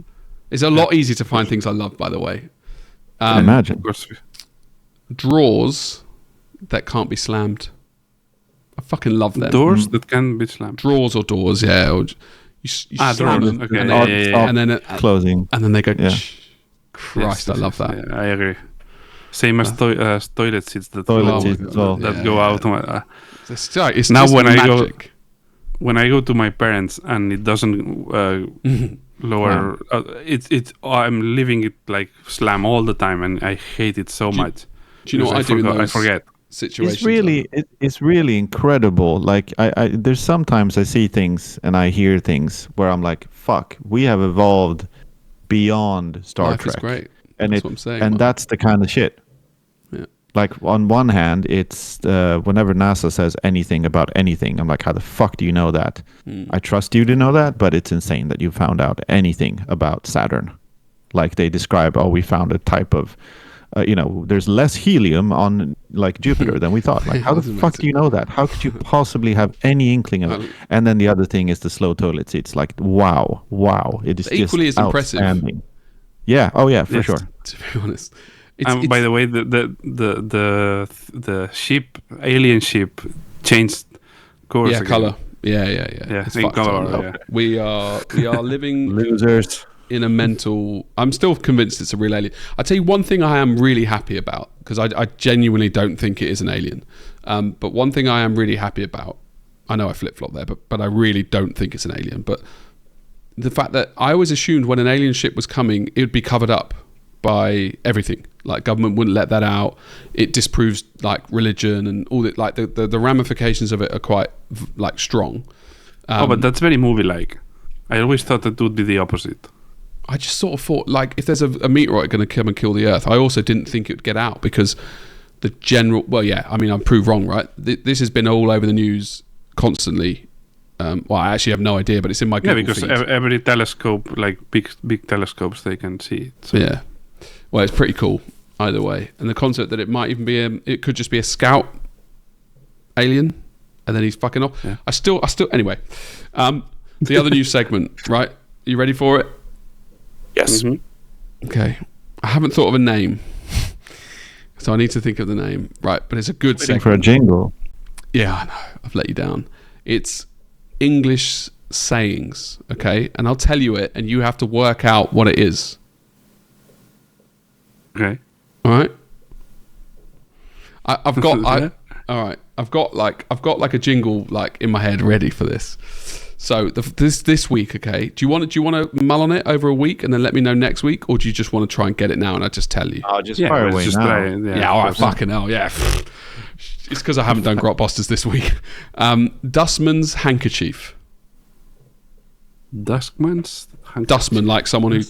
It's a lot easier to find things I love, by the way. I imagine. Of course. Drawers that can't be slammed. I fucking love them. Doors that can be slammed. Drawers or doors, yeah. Or you slam doors. them, Okay. and, Odd then, stop and then closing. and then they go. Yeah. Christ, Yes, I love that. Yeah, I agree. Same as toilet seats that Toilet go, seats as well. that Yeah, go yeah. out. It's Now just when I go- magic. When I go to my parents and it doesn't lower, I'm leaving it like slam all the time, and I hate it so much. Do you know what I Because do in I those forget. situations? It's really incredible. Like I there's sometimes I see things and I hear things where I'm like, fuck, we have evolved beyond Star Life Trek. is great. And That's what I'm saying, and man. that's the kind of shit. Yeah. Like on one hand, it's whenever NASA says anything about anything, I'm like, how the fuck do you know that? I trust you to know that, but it's insane that you found out anything about Saturn. Like they describe, we found a type of, there's less helium on like Jupiter than we thought. Like, how the That's fuck do you know that? How could you possibly have any inkling of it? And then the other thing is the slow toilet seats. Like, wow, it is Equally just as impressive. outstanding. Yeah, for Yes. sure. To be honest, it's, By the way, the ship, alien ship, changed course. yeah, again. color. Yeah. Yeah, It's in fucked color, up. yeah. We are living Losers. in a mental. I'm still convinced it's a real alien. I tell you one thing I am really happy about, because I genuinely don't think it is an alien. But one thing I am really happy about, I know I flip flop there, but I really don't think it's an alien. But the fact that I always assumed when an alien ship was coming, it would be covered up by everything. Like government wouldn't let that out. It disproves like religion and all that. Like the ramifications of it are quite like strong. But that's very movie-like. I always thought that would be the opposite. I just sort of thought, like, if there's a meteorite going to come and kill the Earth, I also didn't think it would get out because the general... Well, yeah, I mean, I'm proved wrong, right? This has been all over the news constantly. Well, I actually have no idea, but it's in my Google because feed. every telescope, like big telescopes, they can see it. So. Yeah. Well, it's pretty cool either way. And the concept that it might even be it could just be a scout alien, and then he's fucking off. Yeah. I still... Anyway, the other news segment, right? You ready for it? Yes. Mm-hmm. Okay. I haven't thought of a name. So I need to think of the name. Right, but it's a good Waiting segment. for a jingle. Yeah, I know. I've let you down. It's English sayings, okay? And I'll tell you it, and you have to work out what it is. Okay. All right? I've got... Yeah. all right. I've got like a jingle like in my head ready for this. So this week, okay? Do you want to mull on it over a week and then let me know next week, or do you just want to try and get it now and I just tell you? I'll just Yeah, fire let's away just now. try it, Yeah, all right, fucking hell, yeah. It's because I haven't done Grotbusters this week. Dustman's handkerchief. Dustman's handkerchief. Dustman, like someone who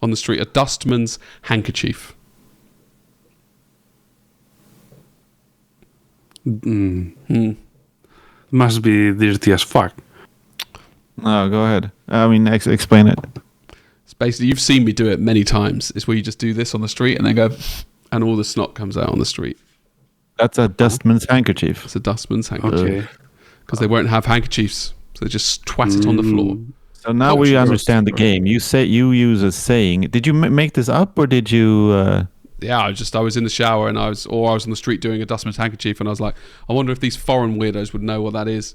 on the street. A dustman's handkerchief. Must be dirty as fuck. No, go ahead. I mean, explain it. It's basically, you've seen me do it many times. It's where you just do this on the street and then go, and all the snot comes out on the street. That's a dustman's handkerchief. It's a dustman's handkerchief. Okay. Because they won't have handkerchiefs, so they just twat it on the floor. So now we Culture. understand the game. You say you use a saying. Did you make this up, or did you? Yeah, I was in the shower and I was on the street doing a dustman's handkerchief, and I was like, I wonder if these foreign weirdos would know what that is.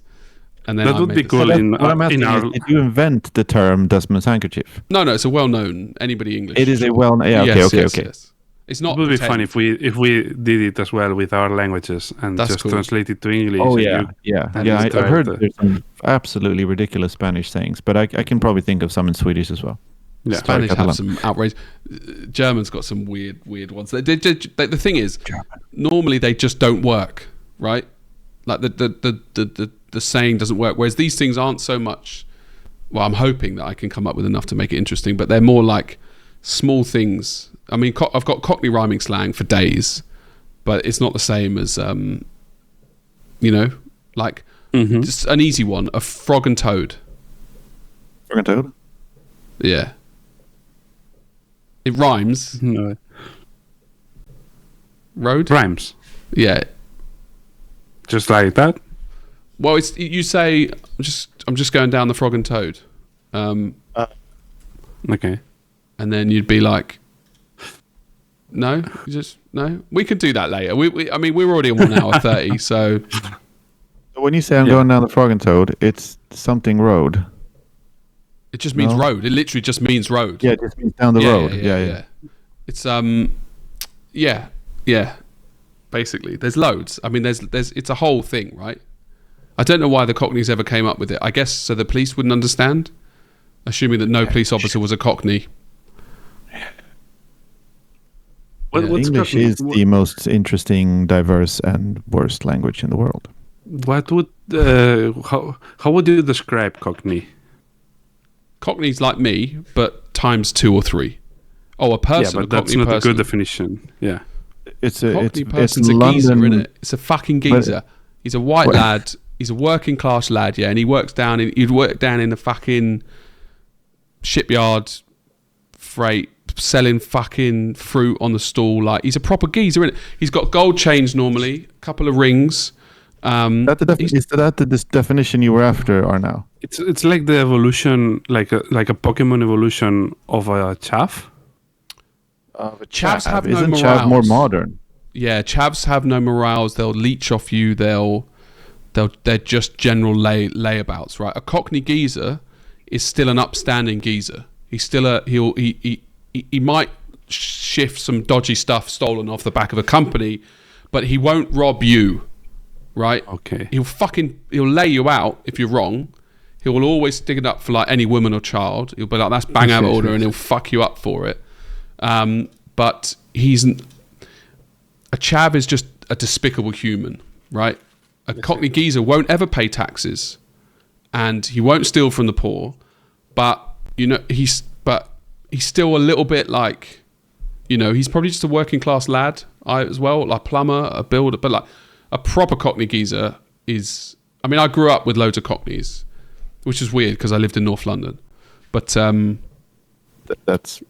And then That I would made be this- cool. What in I'm asking our is, did you invent the term dustman's handkerchief? No, it's a well-known. Anybody English. It is a well. Yeah. Yes, Okay. yes, yes. It's it not. would be pretend. fun if we did it as well with our languages and That's just cool. translate it to English. Oh and yeah, you- and yeah. just I've try heard to- there's some absolutely ridiculous Spanish sayings, but I can probably think of some in Swedish as well. Yeah. Spanish Catalan. have some outrage. German's got some weird ones. The thing is, normally they just don't work, right? Like the saying doesn't work. Whereas these things aren't so much. Well, I'm hoping that I can come up with enough to make it interesting, but they're more like small things. I mean, I've got Cockney rhyming slang for days, but it's not the same as like just an easy one: a frog and toad. Frog and toad. Yeah. It rhymes. No. Road? Rhymes. Yeah. Just like that? Well, it's you say I'm just going down the Frog and Toad, Okay. and then you'd be like, no, you just no. We could do that later. I mean, we're already in 1 hour 30, so When you say I'm going down the Frog and Toad, it's something road. it just means No. road. It literally just means road. Yeah, it just means down the road. Yeah. It's yeah. Basically, there's loads. I mean, there's it's a whole thing, right? I don't know why the Cockneys ever came up with it. I guess so the police wouldn't understand, assuming that no police officer was a Cockney. What's English Cockney? is the most interesting, diverse, and worst language in the world. What would how would you describe Cockney? Cockney's like me, but times 2 or 3. Oh, a person. Yeah, but a that's Cockney not person. a good definition. Yeah. It's Cockney it's person's a London. geezer, isn't it? It's a fucking geezer. He's a white lad. He's a working class lad, yeah, and he'd work down in the fucking shipyard freight, selling fucking fruit on the stall. Like, he's a proper geezer, isn't it? He's got gold chains normally, a couple of rings. Is that the definition you were after, or now? It's like the evolution, like a Pokemon evolution of a chav. Chavs have no Isn't morals. Chav more modern? Yeah, chavs have no morals. They'll leech off you. They're just general layabouts, right? A Cockney geezer is still an upstanding geezer. He's still he might shift some dodgy stuff stolen off the back of a company, but he won't rob you, right? Okay. He'll lay you out if you're wrong. He will always stick it up for like any woman or child. He'll be like, that's bang out of order, and he'll fuck you up for it. But a chav is just a despicable human, right? A Cockney geezer won't ever pay taxes, and he won't steal from the poor. But he's still a little bit like, he's probably just a working class lad as well, like plumber, a builder. But like a proper Cockney geezer is. I mean, I grew up with loads of Cockneys, which is weird because I lived in North London, but that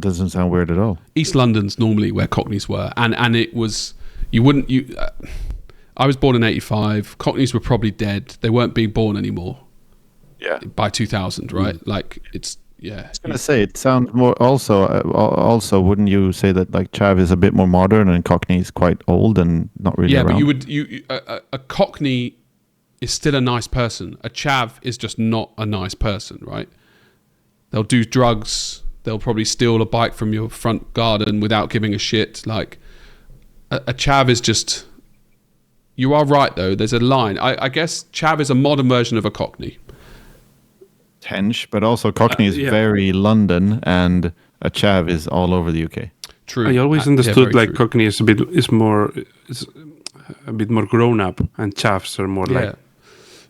doesn't sound weird at all. East London's normally where Cockneys were, and it was I was born in 85. Cockneys were probably dead. They weren't being born anymore. Yeah. By 2000, right? Like it's yeah. I was gonna say it sounds more. Also, wouldn't you say that like Chav is a bit more modern and Cockney is quite old and not really? Yeah, around? but a Cockney is still a nice person. A chav is just not a nice person, right? They'll do drugs. They'll probably steal a bike from your front garden without giving a shit. Like a chav is just. You are right though. There's a line. I guess chav is a modern version of a Cockney. Tench, but also Cockney is very London, and a chav is all over the UK. True. I always understood like Cockney is a bit more grown up, and chavs are more like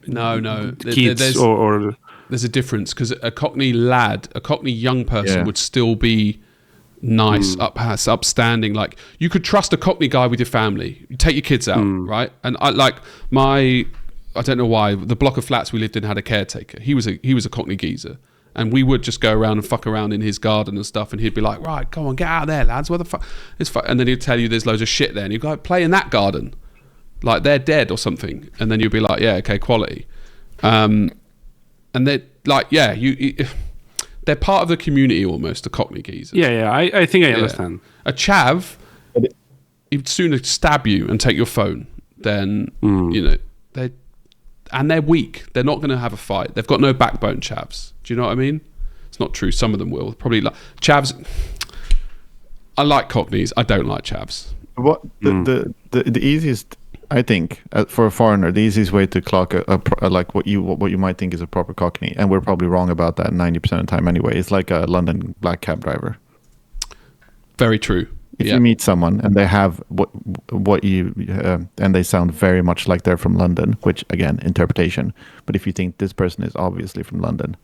no kids or there's a difference because a Cockney lad, a Cockney young person would still be nice, upstanding. Like you could trust a Cockney guy with your family. You take your kids out, right? And I don't know why the block of flats we lived in had a caretaker. He was a Cockney geezer, and we would just go around and fuck around in his garden and stuff. And he'd be like, "Right, come on, get out of there, lads. Where the fuck?" And then he'd tell you there's loads of shit there, and you'd go, "Play in that garden, like they're dead or something." And then you'd be like, "Yeah, okay, quality." And they're like, they're part of the community almost. The Cockney geezer. Yeah. I think I understand. A chav, he'd sooner stab you and take your phone than they're weak. They're not going to have a fight. They've got no backbone, chavs. Do you know what I mean? It's not true. Some of them will. Probably like chavs. I like Cockneys. I don't like chavs. What the easiest, I think, for a foreigner, the easiest way to clock like what you might think is a proper Cockney, and we're probably wrong about that 90% of the time anyway. It's like a London black cab driver. Very true. If you meet someone and they have what you and they sound very much like they're from London, which again, interpretation. But if you think this person is obviously from London,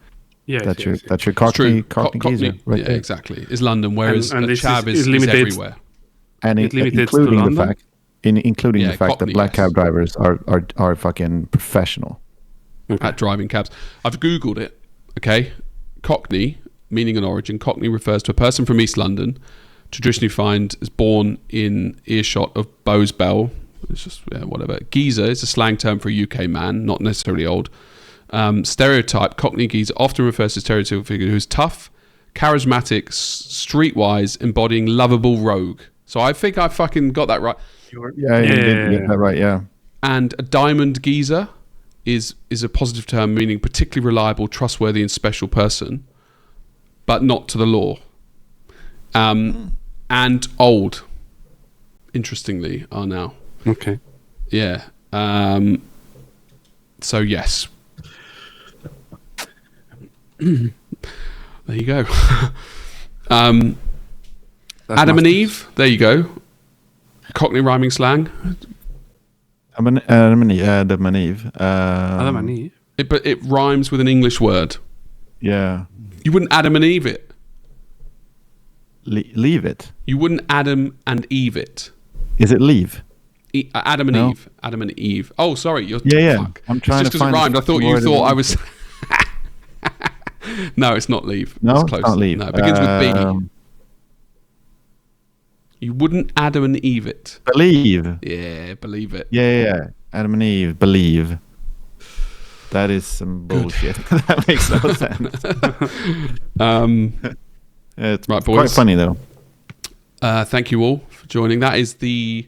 that's your Cockney geezer, right? Yeah, there. exactly. Is London, whereas and a chav is limited, everywhere. And including the fact that black cab drivers are fucking professional at driving cabs. I've googled it. Okay, Cockney meaning and origin. Cockney refers to a person from East London, traditionally find is born in earshot of Bowes Bell. It's just whatever. Geezer is a slang term for a UK man, not necessarily old. Stereotype, Cockney geezer often refers to a stereotypical figure who's tough, charismatic, streetwise, embodying lovable rogue. So I think I fucking got that right. Yeah, you did get that right, yeah. And a diamond geezer is a positive term meaning particularly reliable, trustworthy, and special person, but not to the law. And old, interestingly, are now. Okay. Yeah. So yes. There you go. Adam and Eve. There you go. Cockney rhyming slang. Adam and Eve. Adam and Eve. But it rhymes with an English word. Yeah. You wouldn't Adam and Eve it. Leave it. You wouldn't Adam and Eve it. Is it leave? Adam and No. Eve. Adam and Eve. Oh, sorry. You're Yeah. Fuck. I'm trying Just to because it find rhymed. I thought you word thought in- I was. No, it's not leave. No, it's close. it's not leave. No, it begins with B. You wouldn't Adam and Eve it. Believe. Yeah, believe it. Yeah. Adam and Eve, believe. That is some bullshit. That makes no sense. It's Right, quite boys. funny though. Thank you all for joining. That is the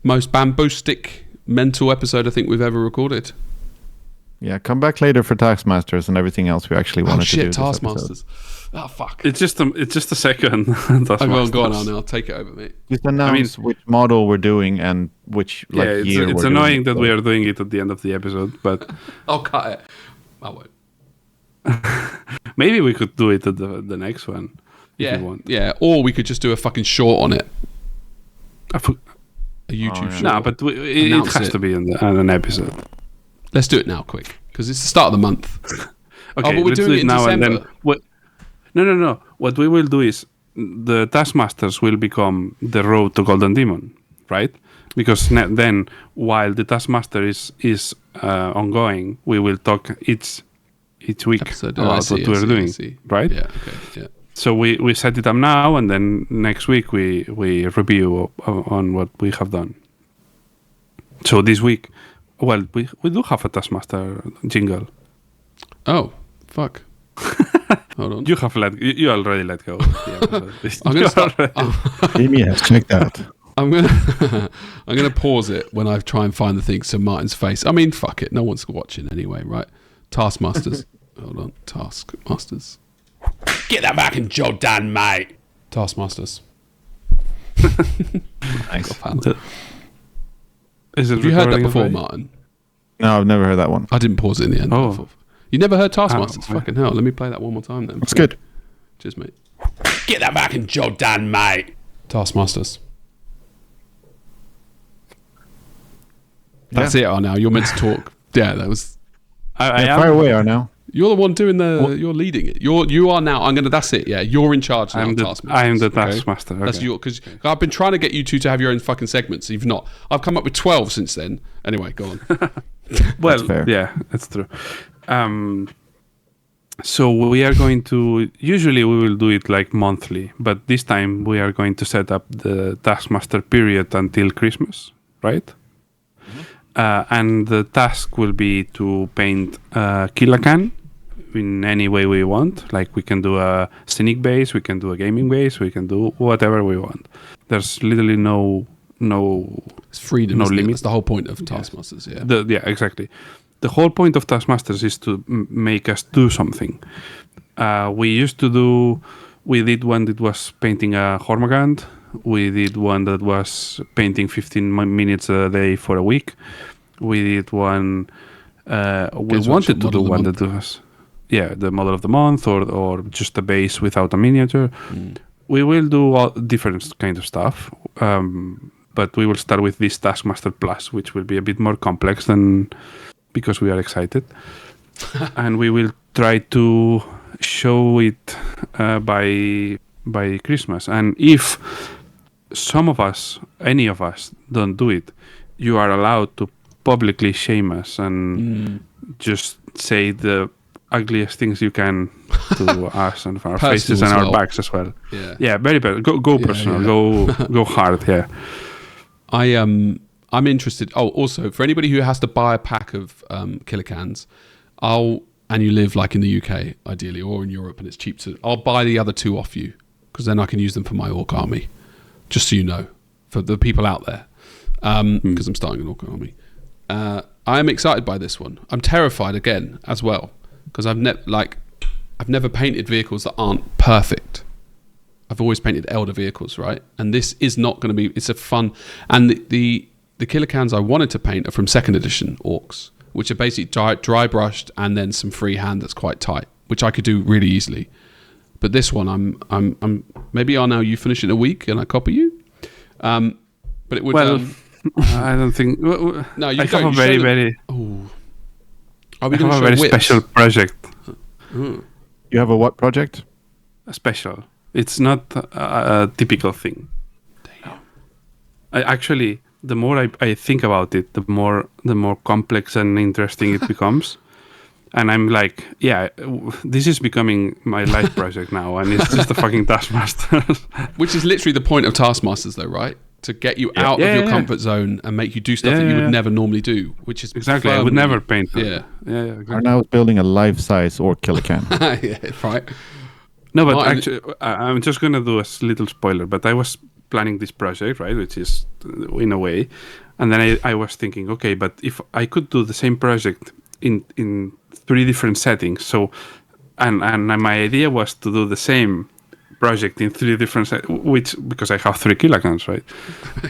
most bamboostic mental episode I think we've ever recorded. Yeah, come back later for Taskmasters and everything else we actually wanted to do. Oh shit, this episode. Taskmasters. Oh fuck. It's just a second. Go on, I'll take it over, mate. Just announce which model we're doing and which year it's we're annoying doing that we are doing it at the end of the episode, but I'll cut it. I won't. maybe we could do it at the next one. Yeah, if you want. yeah. Or we could just do a fucking short on it. A YouTube short. No, but it Announce has it. to be on an episode. Let's do it now, quick, because it's the start of the month. Okay, but we're let's doing do it it in now December. and then. No. What we will do is the Taskmasters will become the road to Golden Demon, right? Because then, while the Taskmaster is ongoing, we will talk each week Episode. about what we're doing, right? Yeah. Okay. Yeah. So we set it up now, and then next week we review on what we have done. So this week, well, we do have a Taskmaster jingle. Oh, fuck. Hold on. You already let go. Of the episode. I'm gonna start. Yes, check that. I'm gonna pause it when I try and find the thing to Martin's face. I mean, fuck it. No one's watching anyway, right? Taskmasters. Hold on. Taskmasters. Get that back in job done, mate. Taskmasters. Nice. Is it Have you heard that recording before, already? Martin? No, I've never heard that one. I didn't pause it in the end. Oh. You never heard Taskmasters? Oh, Fucking hell. Let me play that one more time then. That's good. Cheers, mate. Get that back in job done, mate. Taskmasters. That's it, now. You're meant to talk. Yeah, that was... I Yeah, am. fire away, now. You're the one doing you're leading it. You are now. That's it. Yeah, you're in charge now. I am the Taskmasters, Taskmaster. Okay. That's because I've been trying to get you two to have your own fucking segments. You've not. I've come up with 12 since then. Anyway, go on. Well, fair. yeah, that's true. So we are going to. Usually we will do it like monthly, but this time we are going to set up the Taskmaster period until Christmas, right? And the task will be to paint Kilakan in any way we want. Like we can do a scenic base, we can do a gaming base, we can do whatever we want. There's literally no It's freedom. No isn't it? limit. That's the whole point of Taskmasters. Yeah. Yeah, exactly. The whole point of Taskmasters is to make us do something. We did one that was painting a Hormagand. We did one that was painting 15 minutes a day for a week. We did one. We wanted to do one that was, the model of the month, or just a base without a miniature. We will do all different kind of stuff, but we will start with this Taskmaster Plus, which will be a bit more complex than, because we are excited, and we will try to show it by Christmas. And if any of us don't do it, you are allowed to publicly shame us and just say the ugliest things you can to us and our Personal faces and as our well. backs as well. Yeah. Very bad. Go personal. Go hard. Yeah. I'm interested. Oh, also for anybody who has to buy a pack of Kilakans, and you live like in the UK ideally or in Europe and it's cheap I'll buy the other 2 off you because then I can use them for my orc army. Just so you know, for the people out there, because I'm starting an orc army. I am excited by this one. I'm terrified again as well because I've never painted vehicles that aren't perfect. I've always painted elder vehicles, right? And this is not going to be. It's a fun. And the Kilakans I wanted to paint are from 2nd edition orcs, which are basically dry brushed and then some freehand that's quite tight, which I could do really easily. But this one, I'm maybe Arnau, you finish in a week and I copy you. But it would. Well, I don't think. No, you I don't. have a very. Oh, are we I going have to a show very whips? special project. You have a what project? A special. It's not a typical thing. I actually, the more I think about it, the more complex and interesting it becomes. And I'm like, yeah, this is becoming my life project now, and it's just a fucking Taskmaster. Which is literally the point of Taskmasters, though, right? To get you out of your comfort zone and make you do stuff that you would never normally do, which is exactly. I would never paint them. Yeah. Exactly. Arnau is building a life-size orc Kilakan. Yeah, right. No, but Martin- actually, I'm just gonna do a little spoiler. But I was planning this project, right, which is in a way, and then I was thinking, okay, but if I could do the same project in 3 different settings, so and my idea was to do the same project in 3 different which because I have 3 Kilakans, right?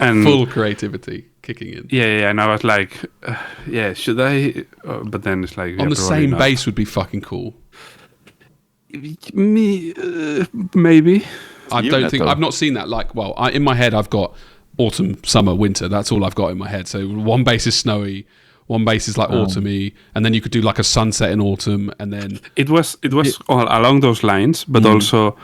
And Full creativity kicking in. yeah, and I was like, yeah, should I? But then it's like On the probably same not. base would be fucking cool. Maybe. I You don't net think though. I've not seen that. Like, well, in my head I've got autumn, summer, winter. That's all I've got in my head. So one base is snowy, one base is like autumny, and then you could do like a sunset in autumn, and then It was all along those lines, but also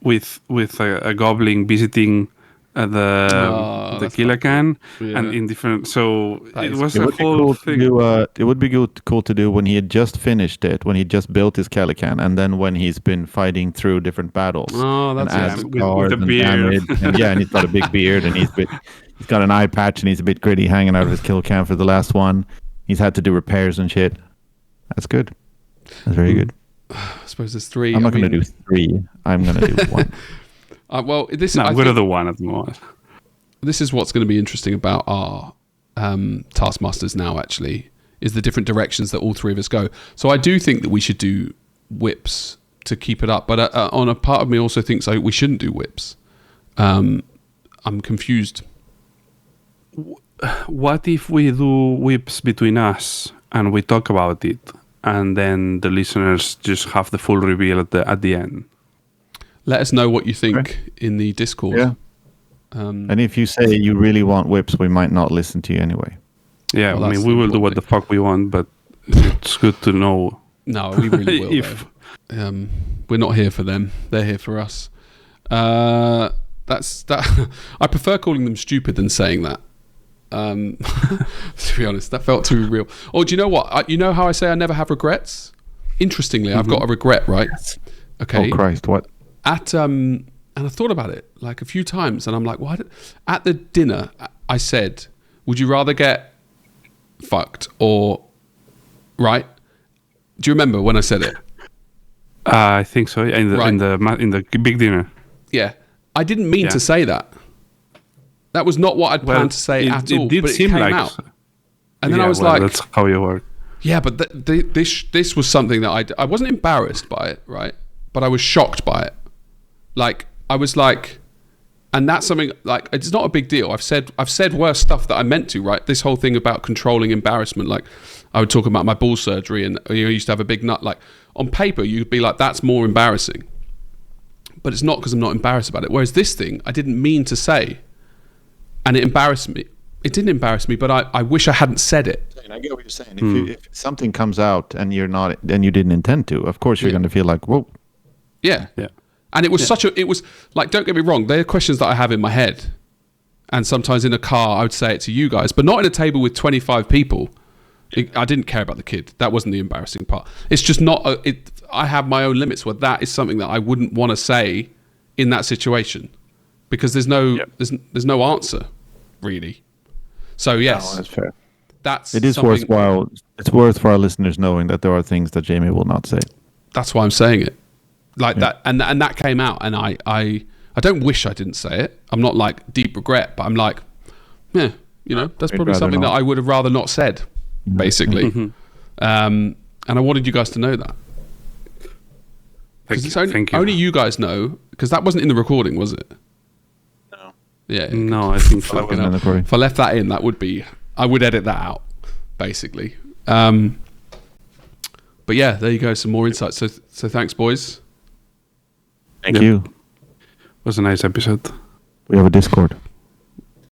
with a goblin visiting the that's Kilakan Yeah. and in different. So That it is was It a would be whole cool to thing. do. It would be cool to do when he had just finished it, when he just built his Kilakan, and then when he's been fighting through different battles. Oh, that's and it. adds With scars the and beard. damage. And he's got a big beard, and he's got an eye patch, and he's a bit gritty hanging out of his Kilakan for the last one. He's had to do repairs and shit. That's good. That's very good. I suppose there's 3. I'm not going to do 3. I'm going to do 1. Well, this No, I I'm gonna think do one at the moment. this is what's going to be interesting about our Taskmasters now. Actually, is the different directions that all 3 of us go. So I do think that we should do whips to keep it up, but on a part of me also thinks we shouldn't do whips. I'm confused. What if we do whips between us and we talk about it, and then the listeners just have the full reveal at the end? Let us know what you think in the Discord. Yeah. And if you say you really want whips, we might not listen to you anyway. Yeah, Well, I that's mean, we the will do what important the fuck we want, but it's good to know. No, we really will. If- though. We're not here for them; they're here for us. That's that. I prefer calling them stupid than saying that. To be honest, that felt too real. Or do you know what? You know how I say I never have regrets? Interestingly, I've got a regret, right? Okay. Oh Christ, what? And I thought about it like a few times, and I'm like, why? At the dinner, I said, "Would you rather get fucked or right?" Do you remember when I said it? I think so. In the big dinner. Yeah, I didn't mean Yeah. to say that. That was not what I'd planned to say at all. Did but it seem came like, out, and then I was well, like, "That's how you work." "Yeah, but this was something that I wasn't embarrassed by it, right? But I was shocked by it. Like I was like, and that's something like it's not a big deal. I've said worse stuff that I meant to, right? This whole thing about controlling embarrassment, like I would talk about my ball surgery, and I used to have a big nut. Like on paper, you'd be like, that's more embarrassing, but it's not because I'm not embarrassed about it. Whereas this thing, I didn't mean to say, and it embarrassed me. It didn't embarrass me, but I wish I hadn't said it. I get what you're saying. If something comes out and you didn't intend to, of course you're going to feel like, whoa. Yeah. Yeah. And it was it was like, don't get me wrong, there are questions that I have in my head. And sometimes in a car, I would say it to you guys, but not in a table with 25 people. I didn't care about the kid. That wasn't the embarrassing part. It's just not. I have my own limits where that is something that I wouldn't want to say in that situation because there's no answer really. So yes, No, that's fair. It is worthwhile. It's worth for our listeners knowing that there are things that Jamie will not say. That's why I'm saying it like that, and that came out, and I don't wish I didn't say it. I'm not like deep regret, but I'm like, yeah, that's probably something that I would have rather not said, basically. And I wanted you guys to know that. Thank you. Only you guys know, because that wasn't in the recording, was it? No. Yeah. No, I think so. If I left that in, I would edit that out, basically. But yeah, there you go. Some more insights. So thanks, boys. Thank you. It was a nice episode. We have a Discord.